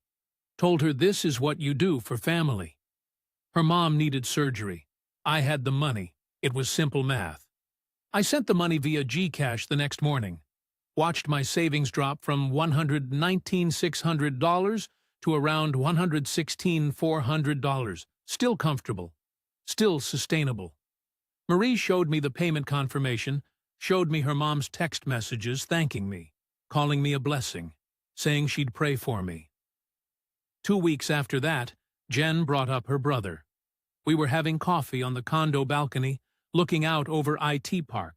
Told her this is what you do for family. Her mom needed surgery. I had the money. It was simple math. I sent the money via Gcash the next morning. Watched my savings drop from $119,600 to around $116,400. Still comfortable. Still sustainable. Marie showed me the payment confirmation, showed me her mom's text messages thanking me, calling me a blessing, saying she'd pray for me. 2 weeks after that, Jen brought up her brother. We were having coffee on the condo balcony, looking out over IT Park,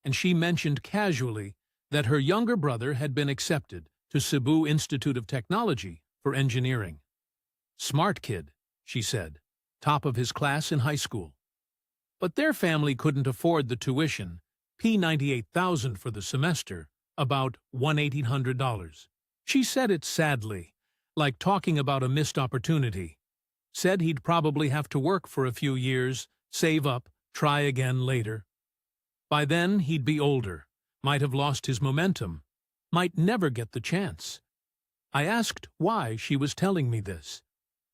and she mentioned casually that her younger brother had been accepted to Cebu Institute of Technology for engineering. Smart kid, she said, top of his class in high school. But their family couldn't afford the tuition, $98,000 for the semester, about $1,800. She said it sadly, like talking about a missed opportunity. Said he'd probably have to work for a few years, save up, try again later. By then, he'd be older, might have lost his momentum, might never get the chance. I asked why she was telling me this.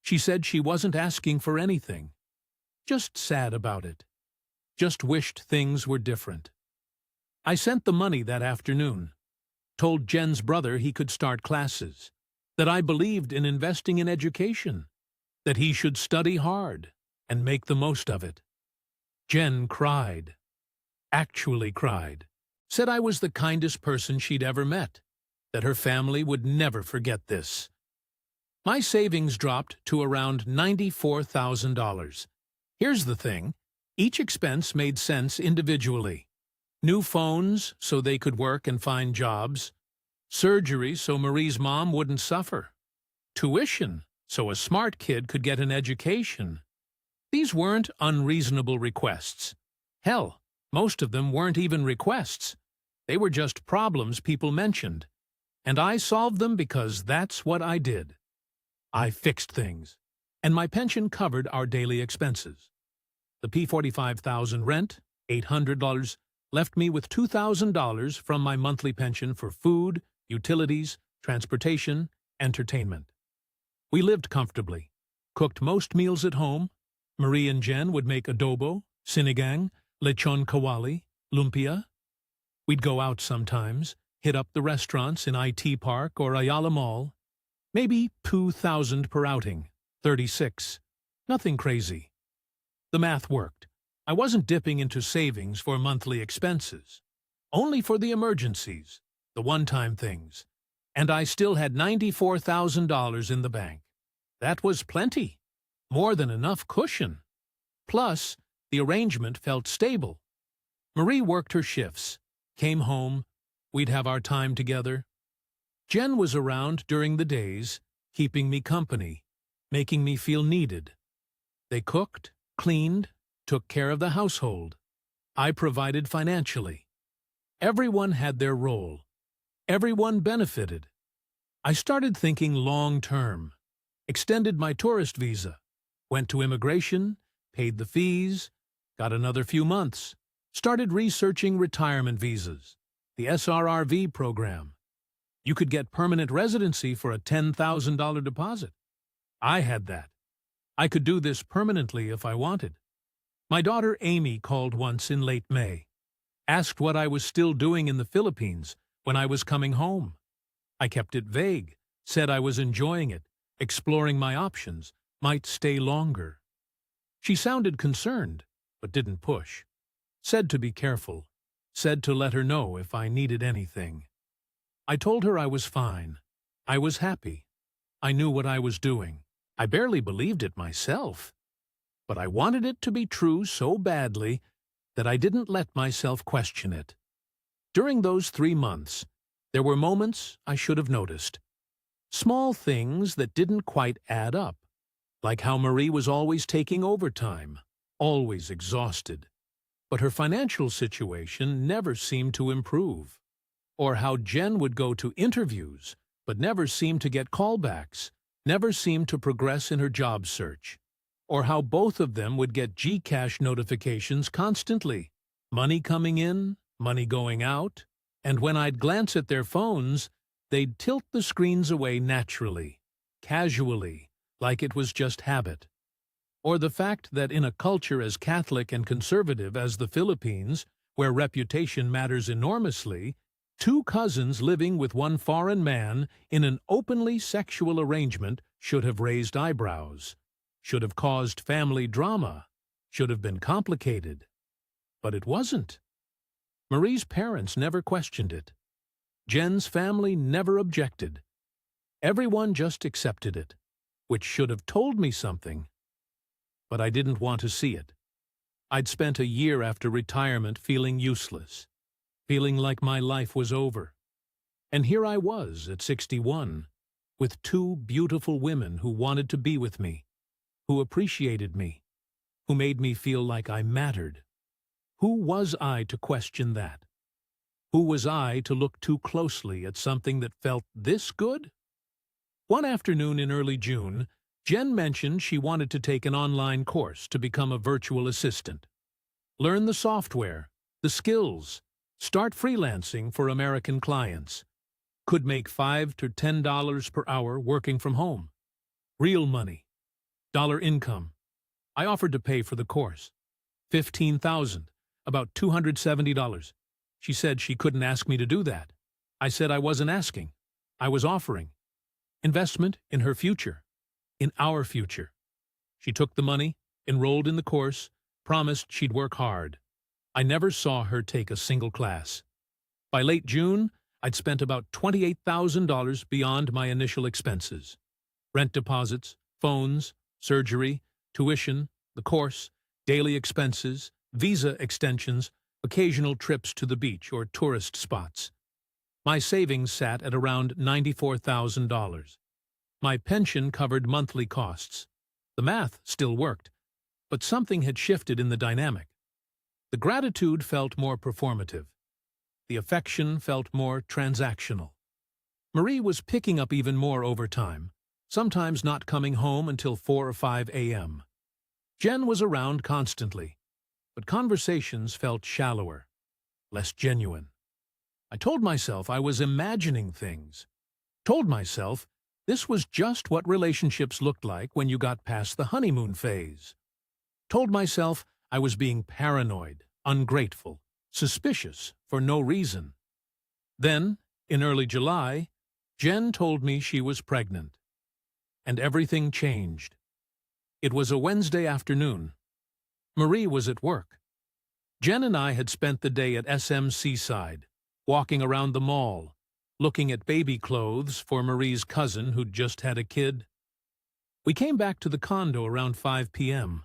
She said she wasn't asking for anything. Just sad about it. Just wished things were different. I sent the money that afternoon. Told Jen's brother he could start classes. That I believed in investing in education. That he should study hard and make the most of it. Jen cried. Actually cried. Said I was the kindest person she'd ever met. That her family would never forget this. My savings dropped to around $94,000. Here's the thing. Each expense made sense individually. New phones so they could work and find jobs. Surgery so Marie's mom wouldn't suffer. Tuition so a smart kid could get an education. These weren't unreasonable requests. Hell, most of them weren't even requests. They were just problems people mentioned. And I solved them because that's what I did. I fixed things. And my pension covered our daily expenses. The P45,000 rent, $800, left me with $2,000 from my monthly pension for food, utilities, transportation, entertainment. We lived comfortably, cooked most meals at home. Marie and Jen would make adobo, sinigang, lechon kawali, lumpia. We'd go out sometimes, hit up the restaurants in IT Park or Ayala Mall. Maybe $2,000 per outing, 36. Nothing crazy. The math worked. I wasn't dipping into savings for monthly expenses. Only for the emergencies, the one-time things. And I still had $94,000 in the bank. That was plenty. More than enough cushion. Plus, the arrangement felt stable. Marie worked her shifts, came home, we'd have our time together. Jen was around during the days, keeping me company, making me feel needed. They cooked, cleaned, took care of the household. I provided financially. Everyone had their role. Everyone benefited. I started thinking long-term, extended my tourist visa, went to immigration, paid the fees, got another few months, started researching retirement visas, the SRRV program. You could get permanent residency for a $10,000 deposit. I had that. I could do this permanently if I wanted. My daughter Amy called once in late May, asked what I was still doing in the Philippines when I was coming home. I kept it vague, said I was enjoying it, exploring my options, might stay longer. She sounded concerned, but didn't push. Said to be careful, said to let her know if I needed anything. I told her I was fine. I was happy. I knew what I was doing. I barely believed it myself. But I wanted it to be true so badly that I didn't let myself question it. During those 3 months, there were moments I should have noticed. Small things that didn't quite add up, like how Marie was always taking overtime, always exhausted, but her financial situation never seemed to improve, or how Jen would go to interviews but never seemed to get callbacks, never seemed to progress in her job search, or how both of them would get Gcash notifications constantly, Money coming in, money going out, and when I'd glance at their phones, they'd tilt the screens away naturally, casually, like it was just habit. Or the fact that in a culture as Catholic and conservative as the Philippines, where reputation matters enormously, two cousins living with one foreign man in an openly sexual arrangement should have raised eyebrows, should have caused family drama, should have been complicated. But it wasn't. Marie's parents never questioned it. Jen's family never objected. Everyone just accepted it, which should have told me something. But I didn't want to see it. I'd spent a year after retirement feeling useless, feeling like my life was over. And here I was at 61, with two beautiful women who wanted to be with me, who appreciated me, who made me feel like I mattered. Who was I to question that? Who was I to look too closely at something that felt this good? One afternoon in early June, Jen mentioned she wanted to take an online course to become a virtual assistant. Learn the software, the skills, start freelancing for American clients. Could make $5 to $10 per hour working from home. Real money. Dollar income. I offered to pay for the course. $15,000, about $270. She said she couldn't ask me to do that. I said I wasn't asking. I was offering. Investment in her future. In our future. She took the money, enrolled in the course, promised she'd work hard. I never saw her take a single class. By late June, I'd spent about $28,000 beyond my initial expenses. Rent deposits, phones, surgery, tuition, the course, daily expenses, visa extensions, occasional trips to the beach or tourist spots. My savings sat at around $94,000. My pension covered monthly costs. The math still worked, but something had shifted in the dynamic. The gratitude felt more performative. The affection felt more transactional. Marie was picking up even more overtime, sometimes not coming home until 4 or 5 a.m. Jen was around constantly, but conversations felt shallower, less genuine. I told myself I was imagining things. Told myself this was just what relationships looked like when you got past the honeymoon phase. Told myself I was being paranoid, ungrateful, suspicious for no reason. Then, in early July, Jen told me she was pregnant. And everything changed. It was a Wednesday afternoon. Marie was at work. Jen and I had spent the day at SM Seaside, walking around the mall, looking at baby clothes for Marie's cousin who'd just had a kid. We came back to the condo around 5 p.m.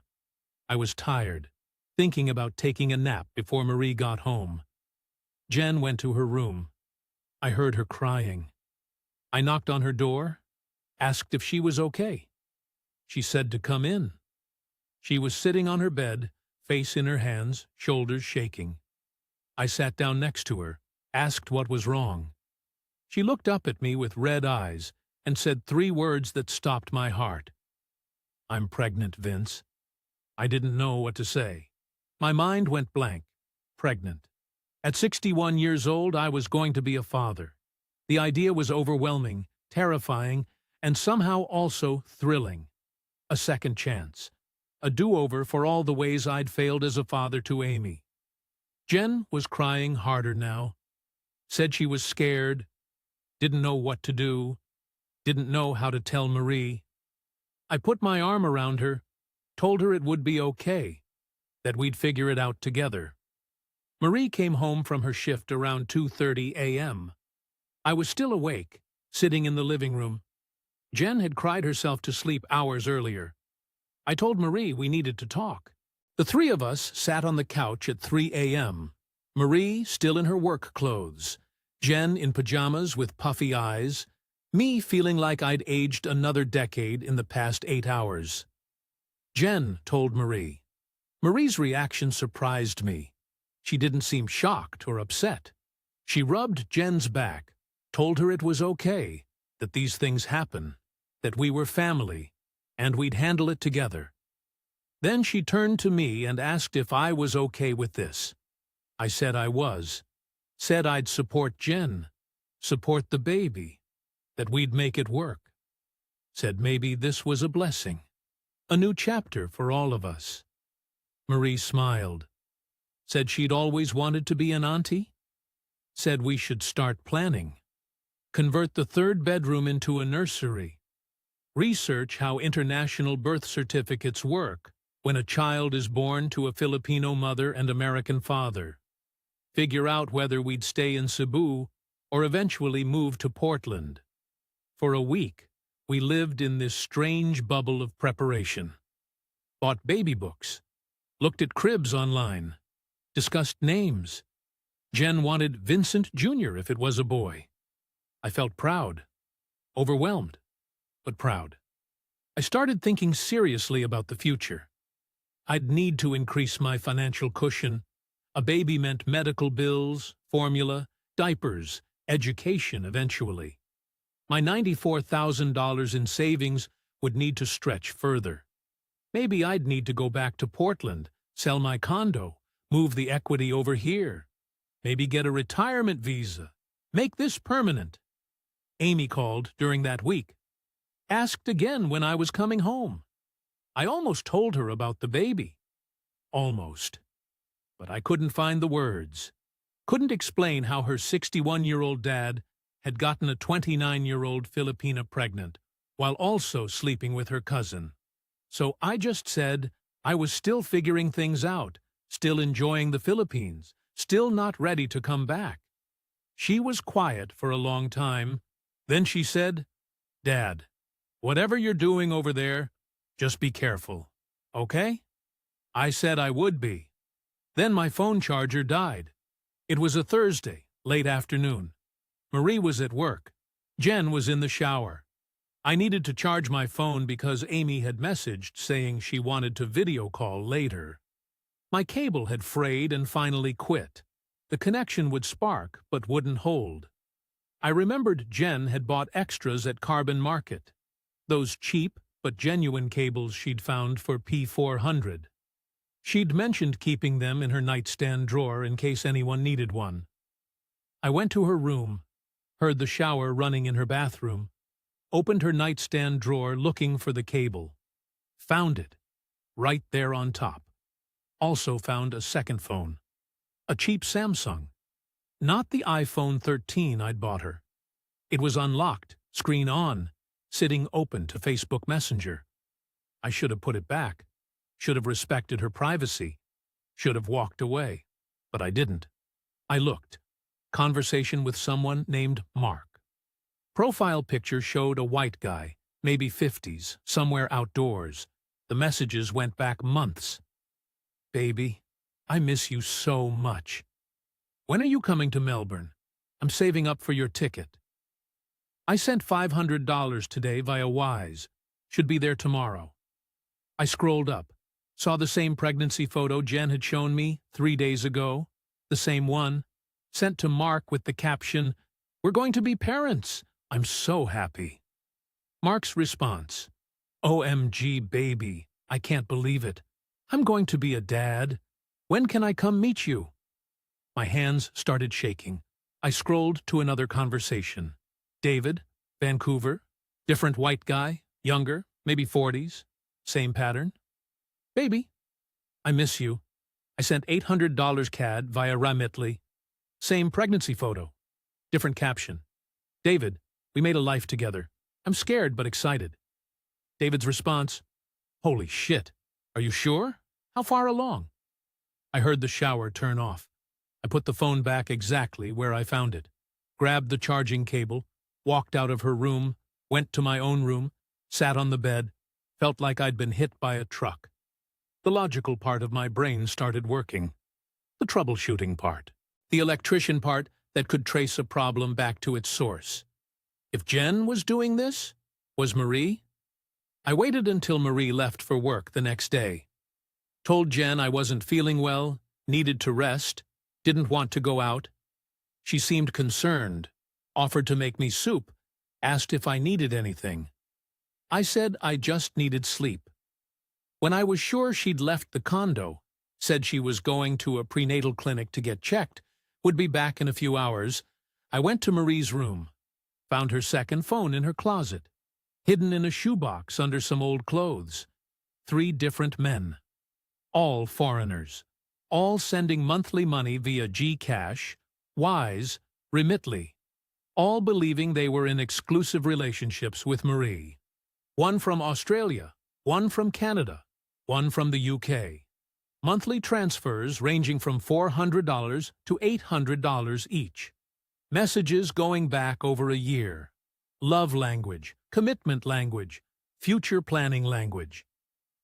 I was tired, thinking about taking a nap before Marie got home. Jen went to her room. I heard her crying. I knocked on her door, asked if she was okay. She said to come in. She was sitting on her bed, face in her hands, shoulders shaking. I sat down next to her, asked what was wrong. She looked up at me with red eyes and said 3 words that stopped my heart. "I'm pregnant, Vince." I didn't know what to say. My mind went blank. Pregnant. At 61 years old, I was going to be a father. The idea was overwhelming, terrifying, and somehow also thrilling. A second chance. A do-over for all the ways I'd failed as a father to Amy. Jen was crying harder now. Said she was scared, didn't know what to do, didn't know how to tell Marie. I put my arm around her, told her it would be okay, that we'd figure it out together. Marie came home from her shift around 2:30 a.m. I was still awake, sitting in the living room. Jen had cried herself to sleep hours earlier. I told Marie we needed to talk. The 3 of us sat on the couch at 3 a.m. Marie still in her work clothes, Jen in pajamas with puffy eyes, me feeling like I'd aged another decade in the past 8 hours. Jen told Marie. Marie's reaction surprised me. She didn't seem shocked or upset. She rubbed Jen's back, told her it was okay, that these things happen, that we were family, and we'd handle it together. Then she turned to me and asked if I was okay with this. I said I was. Said I'd support Jen, support the baby, that we'd make it work. Said maybe this was a blessing, a new chapter for all of us. Marie smiled. Said she'd always wanted to be an auntie. Said we should start planning. Convert the third bedroom into a nursery. Research how international birth certificates work when a child is born to a Filipino mother and American father. Figure out whether we'd stay in Cebu or eventually move to Portland. For a week, we lived in this strange bubble of preparation. Bought baby books. Looked at cribs online. Discussed names. Jen wanted Vincent Jr. if it was a boy. I felt proud. Overwhelmed, but proud. I started thinking seriously about the future. I'd need to increase my financial cushion. A baby meant medical bills, formula, diapers, education eventually. My $94,000 in savings would need to stretch further. Maybe I'd need to go back to Portland, sell my condo, move the equity over here. Maybe get a retirement visa. Make this permanent. Amy called during that week. Asked again when I was coming home. I almost told her about the baby. Almost. But I couldn't find the words. Couldn't explain how her 61-year-old dad had gotten a 29-year-old Filipina pregnant, while also sleeping with her cousin. So I just said I was still figuring things out, still enjoying the Philippines, still not ready to come back. She was quiet for a long time. Then she said, "Dad, whatever you're doing over there, just be careful, okay?" I said I would be. Then my phone charger died. It was a Thursday, late afternoon. Marie was at work. Jen was in the shower. I needed to charge my phone because Amy had messaged saying she wanted to video call later. My cable had frayed and finally quit. The connection would spark but wouldn't hold. I remembered Jen had bought extras at Carbon Market, those cheap but genuine cables she'd found for P400. She'd mentioned keeping them in her nightstand drawer in case anyone needed one. I went to her room, heard the shower running in her bathroom, opened her nightstand drawer looking for the cable. Found it, right there on top. Also found a second phone, a cheap Samsung. Not the iPhone 13 I'd bought her. It was unlocked, screen on, sitting open to Facebook Messenger. I should have put it back, should have respected her privacy, should have walked away, but I didn't. I looked. Conversation with someone named Mark. Profile picture showed a white guy, maybe 50s, somewhere outdoors. The messages went back months. "Baby, I miss you so much. When are you coming to Melbourne? I'm saving up for your ticket. I sent $500 today via Wise. Should be there tomorrow." I scrolled up, saw the same pregnancy photo Jen had shown me 3 days ago, the same one, sent to Mark with the caption, "We're going to be parents. I'm so happy." Mark's response, "OMG, baby, I can't believe it. I'm going to be a dad. When can I come meet you?" My hands started shaking. I scrolled to another conversation. David, Vancouver, different white guy, younger, maybe 40s, same pattern. "Baby, I miss you. I sent $800 CAD via Remitly. Same pregnancy photo. Different caption. David, we made a life together. I'm scared but excited." David's response, "Holy shit. Are you sure? How far along?" I heard the shower turn off. I put the phone back exactly where I found it, grabbed the charging cable, walked out of her room, went to my own room, sat on the bed, felt like I'd been hit by a truck. The logical part of my brain started working. The troubleshooting part. The electrician part that could trace a problem back to its source. If Jen was doing this, was Marie? I waited until Marie left for work the next day. Told Jen I wasn't feeling well, needed to rest, didn't want to go out. She seemed concerned, offered to make me soup, asked if I needed anything. I said I just needed sleep. When I was sure she'd left the condo, said she was going to a prenatal clinic to get checked, would be back in a few hours. I went to Marie's room, found her second phone in her closet, hidden in a shoebox under some old clothes. 3 different men, all foreigners, all sending monthly money via Gcash, Wise, Remitly, all believing they were in exclusive relationships with Marie. One from Australia, one from Canada, one from the UK. Monthly transfers ranging from $400 to $800 each. Messages going back over a year. Love language, commitment language, future planning language.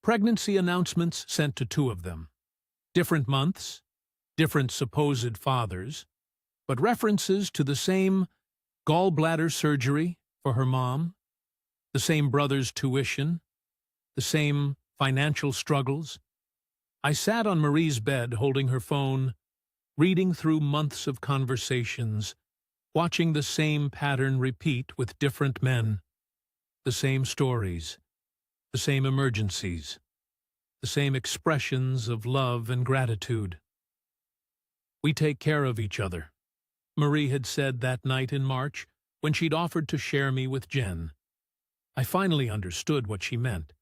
Pregnancy announcements sent to 2 of them. Different months, different supposed fathers, but references to the same gallbladder surgery for her mom, the same brother's tuition, the same financial struggles. I sat on Marie's bed holding her phone, reading through months of conversations, watching the same pattern repeat with different men, the same stories, the same emergencies, the same expressions of love and gratitude. We take care of each other, Marie had said that night in March when she'd offered to share me with Jen. I finally understood what she meant.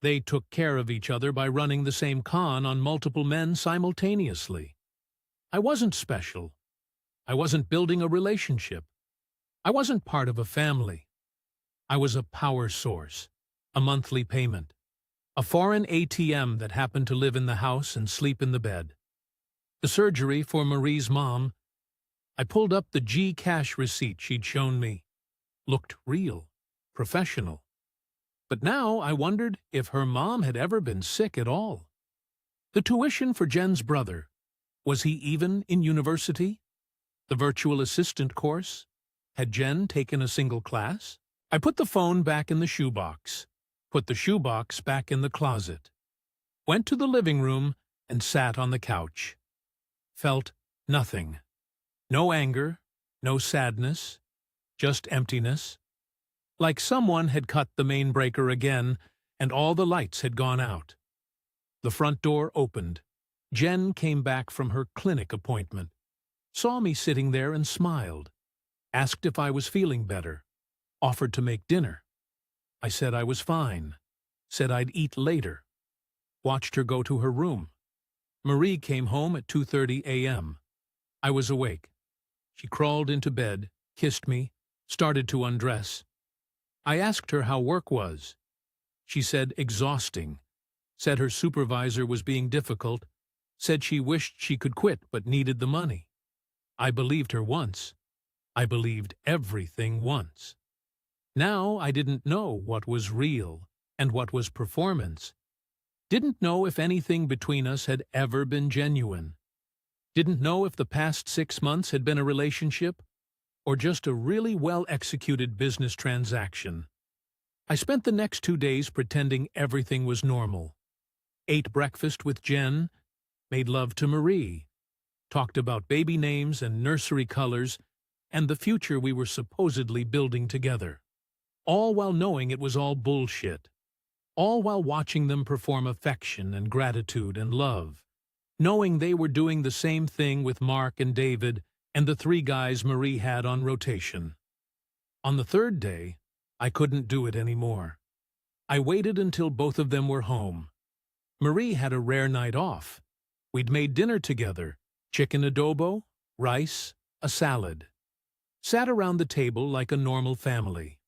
They took care of each other by running the same con on multiple men simultaneously. I wasn't special. I wasn't building a relationship. I wasn't part of a family. I was a power source, a monthly payment, a foreign ATM that happened to live in the house and sleep in the bed. The surgery for Marie's mom, I pulled up the Gcash receipt she'd shown me. Looked real, professional. But now I wondered if her mom had ever been sick at all. The tuition for Jen's brother, was he even in university? The virtual assistant course? Had Jen taken a single class? I put the phone back in the shoebox, put the shoebox back in the closet, went to the living room and sat on the couch. Felt nothing. No anger, no sadness, just emptiness. Like someone had cut the main breaker again and all the lights had gone out. The front door opened. Jen came back from her clinic appointment, saw me sitting there and smiled, asked if I was feeling better, offered to make dinner. I said I was fine, said I'd eat later. Watched her go to her room. Marie came home at 2:30 a.m. I was awake. She crawled into bed, kissed me, started to undress. I asked her how work was. She said exhausting, said her supervisor was being difficult, said she wished she could quit but needed the money. I believed her once. I believed everything once. Now I didn't know what was real and what was performance. Didn't know if anything between us had ever been genuine. Didn't know if the past 6 months had been a relationship or just a really well-executed business transaction. I spent the next 2 days pretending everything was normal. Ate breakfast with Jen, made love to Marie, talked about baby names and nursery colors and the future we were supposedly building together. All while knowing it was all bullshit. All while watching them perform affection and gratitude and love. Knowing they were doing the same thing with Mark and David and the 3 guys Marie had on rotation. On the 3rd day, I couldn't do it anymore. I waited until both of them were home. Marie had a rare night off. We'd made dinner together, chicken adobo, rice, a salad. Sat around the table like a normal family.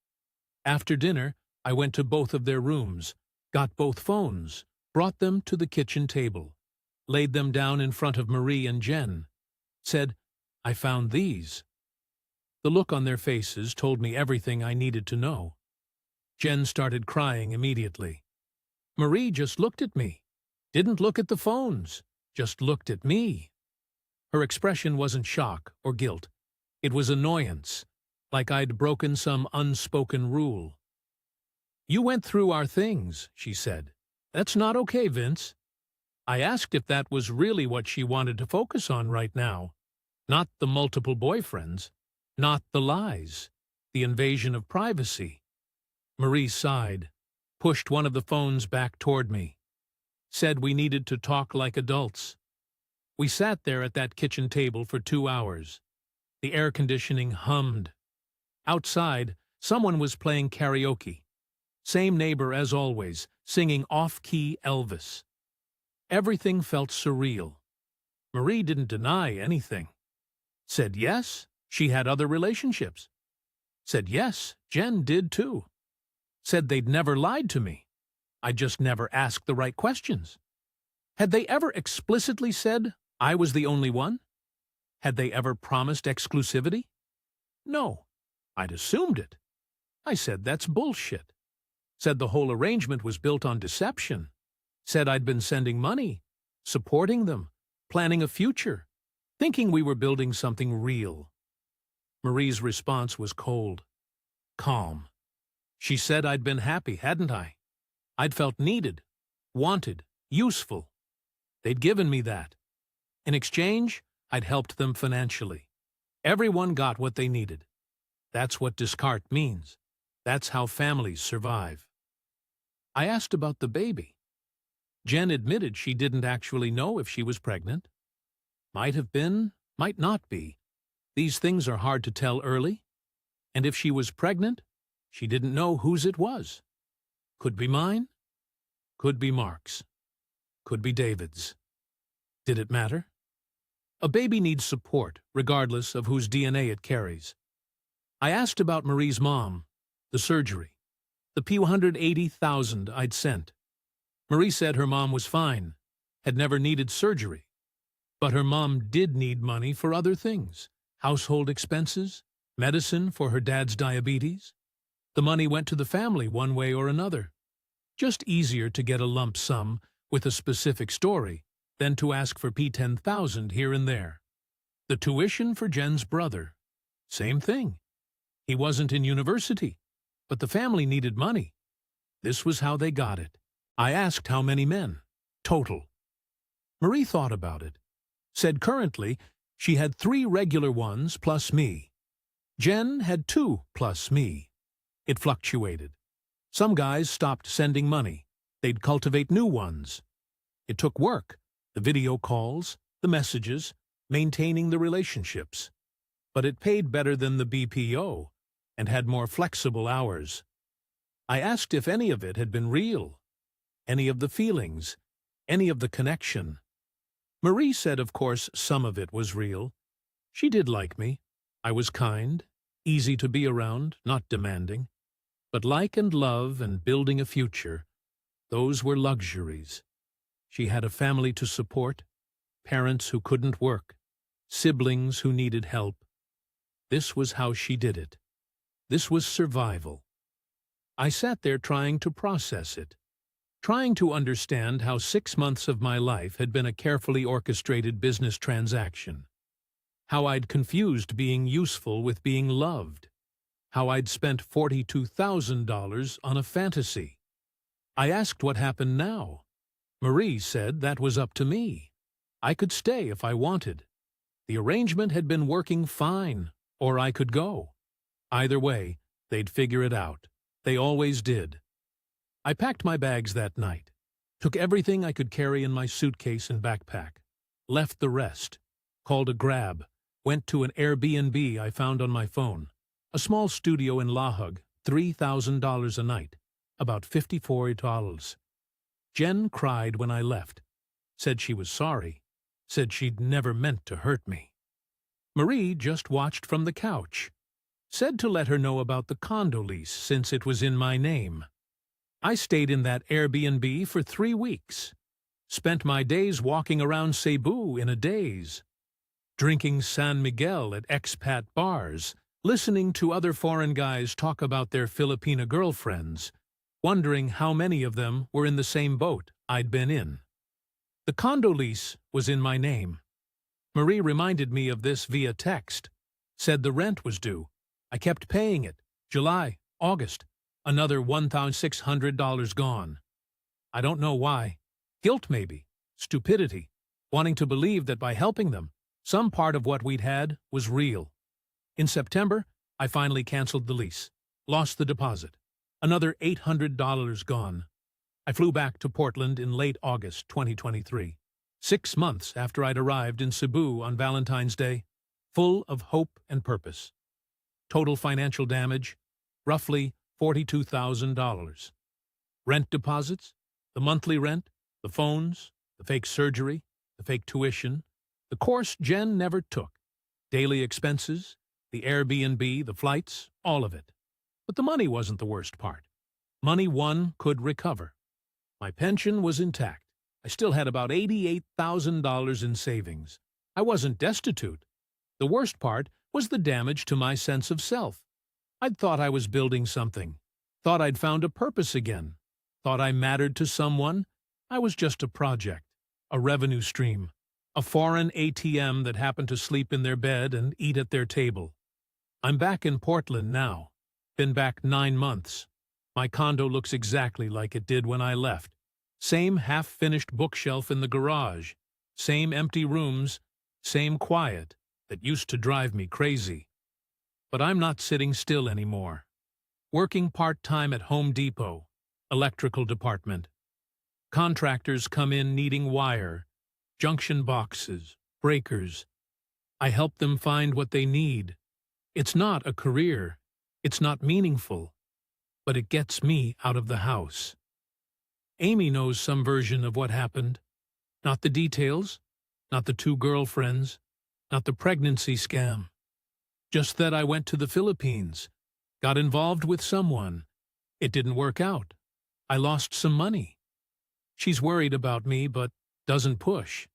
After dinner, I went to both of their rooms, got both phones, brought them to the kitchen table, laid them down in front of Marie and Jen, said, "I found these." The look on their faces told me everything I needed to know. Jen started crying immediately. Marie just looked at me, didn't look at the phones, just looked at me. Her expression wasn't shock or guilt. It was annoyance, like I'd broken some unspoken rule. "You went through our things," she said. "That's not okay, Vince." I asked if that was really what she wanted to focus on right now. Not the multiple boyfriends, not the lies, the invasion of privacy. Marie sighed, pushed one of the phones back toward me. said we needed to talk like adults. We sat there at that kitchen table for 2 hours. The air conditioning hummed. Outside, someone was playing karaoke. Same neighbor as always, singing off-key Elvis. Everything felt surreal. Marie didn't deny anything. Said yes, she had other relationships. Said yes, Jen did too. Said they'd never lied to me. I just never asked the right questions. Had they ever explicitly said I was the only one? Had they ever promised exclusivity? No. I'd assumed it. I said that's bullshit. Said the whole arrangement was built on deception. Said I'd been sending money, supporting them, planning a future, thinking we were building something real. Marie's response was cold, calm. She said I'd been happy, hadn't I? I'd felt needed, wanted, useful. They'd given me that. In exchange, I'd helped them financially. Everyone got what they needed. That's what Descartes means. That's how families survive. I asked about the baby. Jen admitted she didn't actually know if she was pregnant. Might have been, might not be. These things are hard to tell early. And if she was pregnant, she didn't know whose it was. Could be mine. Could be Mark's. Could be David's. Did it matter? A baby needs support, regardless of whose DNA it carries. I asked about Marie's mom, the surgery, the $180,000 I'd sent. Marie said her mom was fine, had never needed surgery. But her mom did need money for other things, household expenses, medicine for her dad's diabetes. The money went to the family one way or another. Just easier to get a lump sum with a specific story than to ask for $10,000 here and there. The tuition for Jen's brother. Same thing. He wasn't in university, but the family needed money. This was how they got it. I asked how many men. Total. Marie thought about it. Said currently she had 3 regular ones plus me. Jen had 2 plus me. It fluctuated. Some guys stopped sending money. They'd cultivate new ones. It took work, the video calls, the messages, maintaining the relationships. But it paid better than the BPO and had more flexible hours. I asked if any of it had been real, any of the feelings, any of the connection. Marie said, of course, some of it was real. She did like me. I was kind, easy to be around, not demanding. But like and love and building a future, those were luxuries. She had a family to support, parents who couldn't work, siblings who needed help. This was how she did it. This was survival. I sat there trying to process it, trying to understand how 6 months of my life had been a carefully orchestrated business transaction, how I'd confused being useful with being loved, how I'd spent $42,000 on a fantasy. I asked what happened now. Marie said that was up to me. I could stay if I wanted. The arrangement had been working fine, or I could go. Either way, they'd figure it out. They always did. I packed my bags that night, took everything I could carry in my suitcase and backpack, left the rest, called a grab, went to an Airbnb I found on my phone, a small studio in La Hague, $3,000 a night, about $54. Jen cried when I left, said she was sorry, said she'd never meant to hurt me. Marie just watched from the couch, said to let her know about the condo lease since it was in my name. I stayed in that Airbnb for 3 weeks, spent my days walking around Cebu in a daze, drinking San Miguel at expat bars, listening to other foreign guys talk about their Filipina girlfriends, wondering how many of them were in the same boat I'd been in. The condo lease was in my name. Marie reminded me of this via text, said the rent was due. I kept paying it. July, August, another $1,600 gone. I don't know why. Guilt maybe, stupidity, wanting to believe that by helping them, some part of what we'd had was real. In September, I finally canceled the lease, lost the deposit. Another $800 gone. I flew back to Portland in late August 2023, 6 months after I'd arrived in Cebu on Valentine's Day, full of hope and purpose. Total financial damage, roughly $42,000. Rent deposits, the monthly rent, the phones, the fake surgery, the fake tuition, the course Jen never took, daily expenses, the Airbnb, the flights, all of it. But the money wasn't the worst part. Money one could recover. My pension was intact. I still had about $88,000 in savings. I wasn't destitute. The worst part was the damage to my sense of self. I'd thought I was building something. Thought I'd found a purpose again. Thought I mattered to someone. I was just a project, a revenue stream, a foreign ATM that happened to sleep in their bed and eat at their table. I'm back in Portland now. Been back 9 months. My condo looks exactly like it did when I left. Same half-finished bookshelf in the garage. Same empty rooms. Same quiet that used to drive me crazy. But I'm not sitting still anymore. Working part-time at Home Depot, electrical department. Contractors come in needing wire, junction boxes, breakers. I help them find what they need. It's not a career. It's not meaningful. But it gets me out of the house. Amy knows some version of what happened. Not the details, not the 2 girlfriends, not the pregnancy scam. Just that I went to the Philippines, got involved with someone. It didn't work out. I lost some money. She's worried about me, but doesn't push.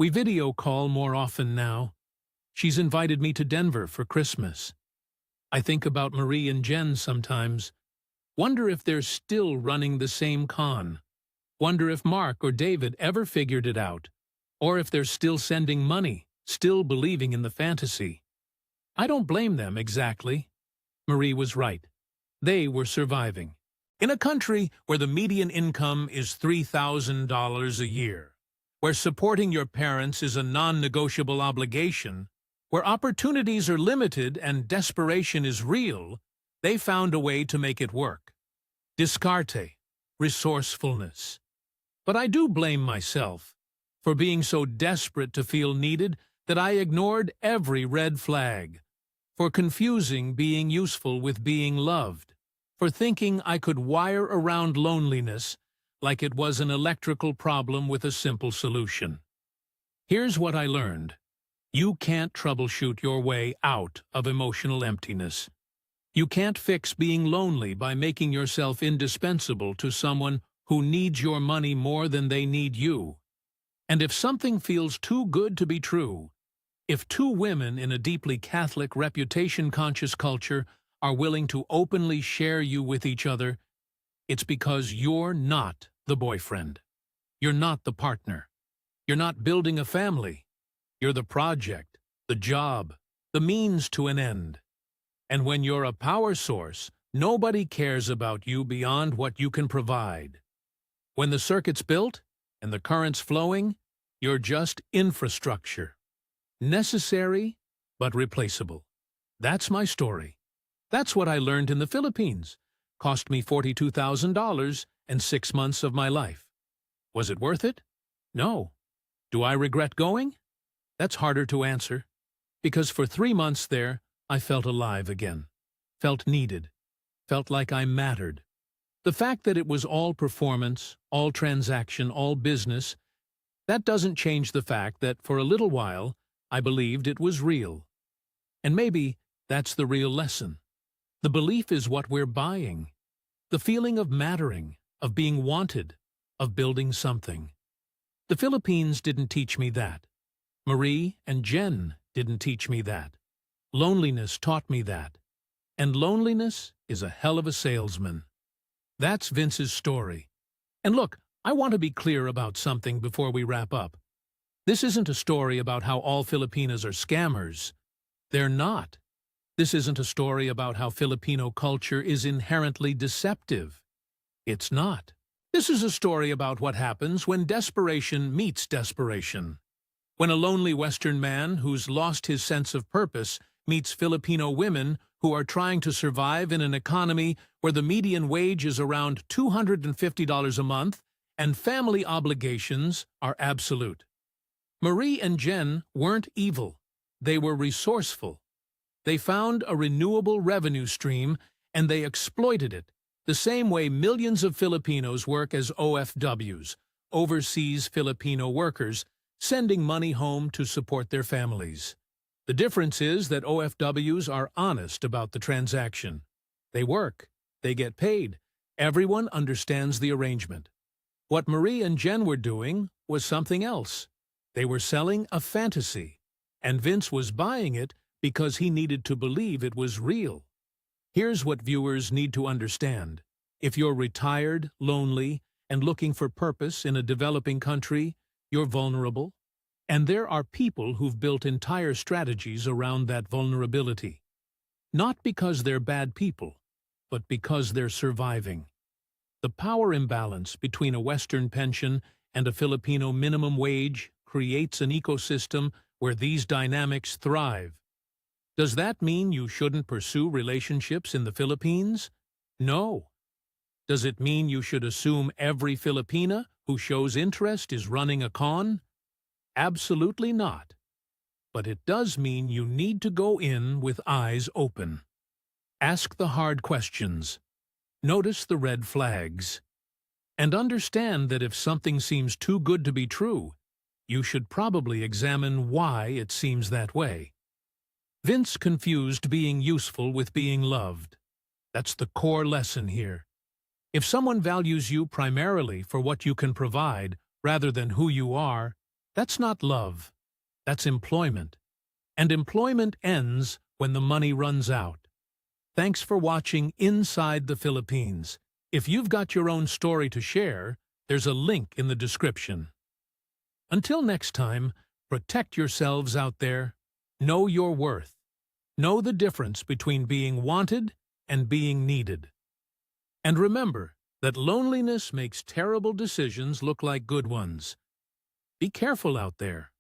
We video call more often now. She's invited me to Denver for Christmas. I think about Marie and Jen sometimes. Wonder if they're still running the same con. Wonder if Mark or David ever figured it out. Or if they're still sending money, still believing in the fantasy. I don't blame them exactly. Marie was right. They were surviving. In a country where the median income is $3,000 a year, where supporting your parents is a non-negotiable obligation, where opportunities are limited and desperation is real, they found a way to make it work. Descarte, resourcefulness. But I do blame myself for being so desperate to feel needed that I ignored every red flag, for confusing being useful with being loved, for thinking I could wire around loneliness like it was an electrical problem with a simple solution. Here's what I learned. You can't troubleshoot your way out of emotional emptiness. You can't fix being lonely by making yourself indispensable to someone who needs your money more than they need you. And if something feels too good to be true, if 2 women in a deeply Catholic, reputation-conscious culture are willing to openly share you with each other, it's because you're not the boyfriend. You're not the partner. You're not building a family. You're the project, the job, the means to an end. And when you're a power source, nobody cares about you beyond what you can provide. When the circuit's built and the current's flowing, you're just infrastructure. Necessary, but replaceable. That's my story. That's what I learned in the Philippines. Cost me $42,000 and 6 months of my life. Was it worth it? No. Do I regret going? That's harder to answer. Because for 3 months there, I felt alive again. Felt needed. Felt like I mattered. The fact that it was all performance, all transaction, all business, that doesn't change the fact that for a little while, I believed it was real. And maybe that's the real lesson. The belief is what we're buying. The feeling of mattering, of being wanted, of building something. The Philippines didn't teach me that. Marie and Jen didn't teach me that. Loneliness taught me that. And loneliness is a hell of a salesman. That's Vince's story. And look, I want to be clear about something before we wrap up. This isn't a story about how all Filipinas are scammers. They're not. This isn't a story about how Filipino culture is inherently deceptive. It's not. This is a story about what happens when desperation meets desperation. When a lonely Western man who's lost his sense of purpose meets Filipino women who are trying to survive in an economy where the median wage is around $250 a month and family obligations are absolute. Marie and Jen weren't evil. They were resourceful. They found a renewable revenue stream and they exploited it, the same way millions of Filipinos work as OFWs, overseas Filipino workers, sending money home to support their families. The difference is that OFWs are honest about the transaction. They work. They get paid. Everyone understands the arrangement. What Marie and Jen were doing was something else. They were selling a fantasy, and Vince was buying it because he needed to believe it was real. Here's what viewers need to understand. If you're retired, lonely, and looking for purpose in a developing country, you're vulnerable. And there are people who've built entire strategies around that vulnerability. Not because they're bad people, but because they're surviving. The power imbalance between a Western pension and a Filipino minimum wage creates an ecosystem where these dynamics thrive. Does that mean you shouldn't pursue relationships in the Philippines? No. Does it mean you should assume every Filipina who shows interest is running a con? Absolutely not. But it does mean you need to go in with eyes open. Ask the hard questions. Notice the red flags. And understand that if something seems too good to be true, you should probably examine why it seems that way. Vince confused being useful with being loved. That's the core lesson here. If someone values you primarily for what you can provide rather than who you are, that's not love. That's employment. And employment ends when the money runs out. Thanks for watching Inside the Philippines. If you've got your own story to share, there's a link in the description. Until next time, protect yourselves out there. Know your worth. Know the difference between being wanted and being needed. And remember that loneliness makes terrible decisions look like good ones. Be careful out there.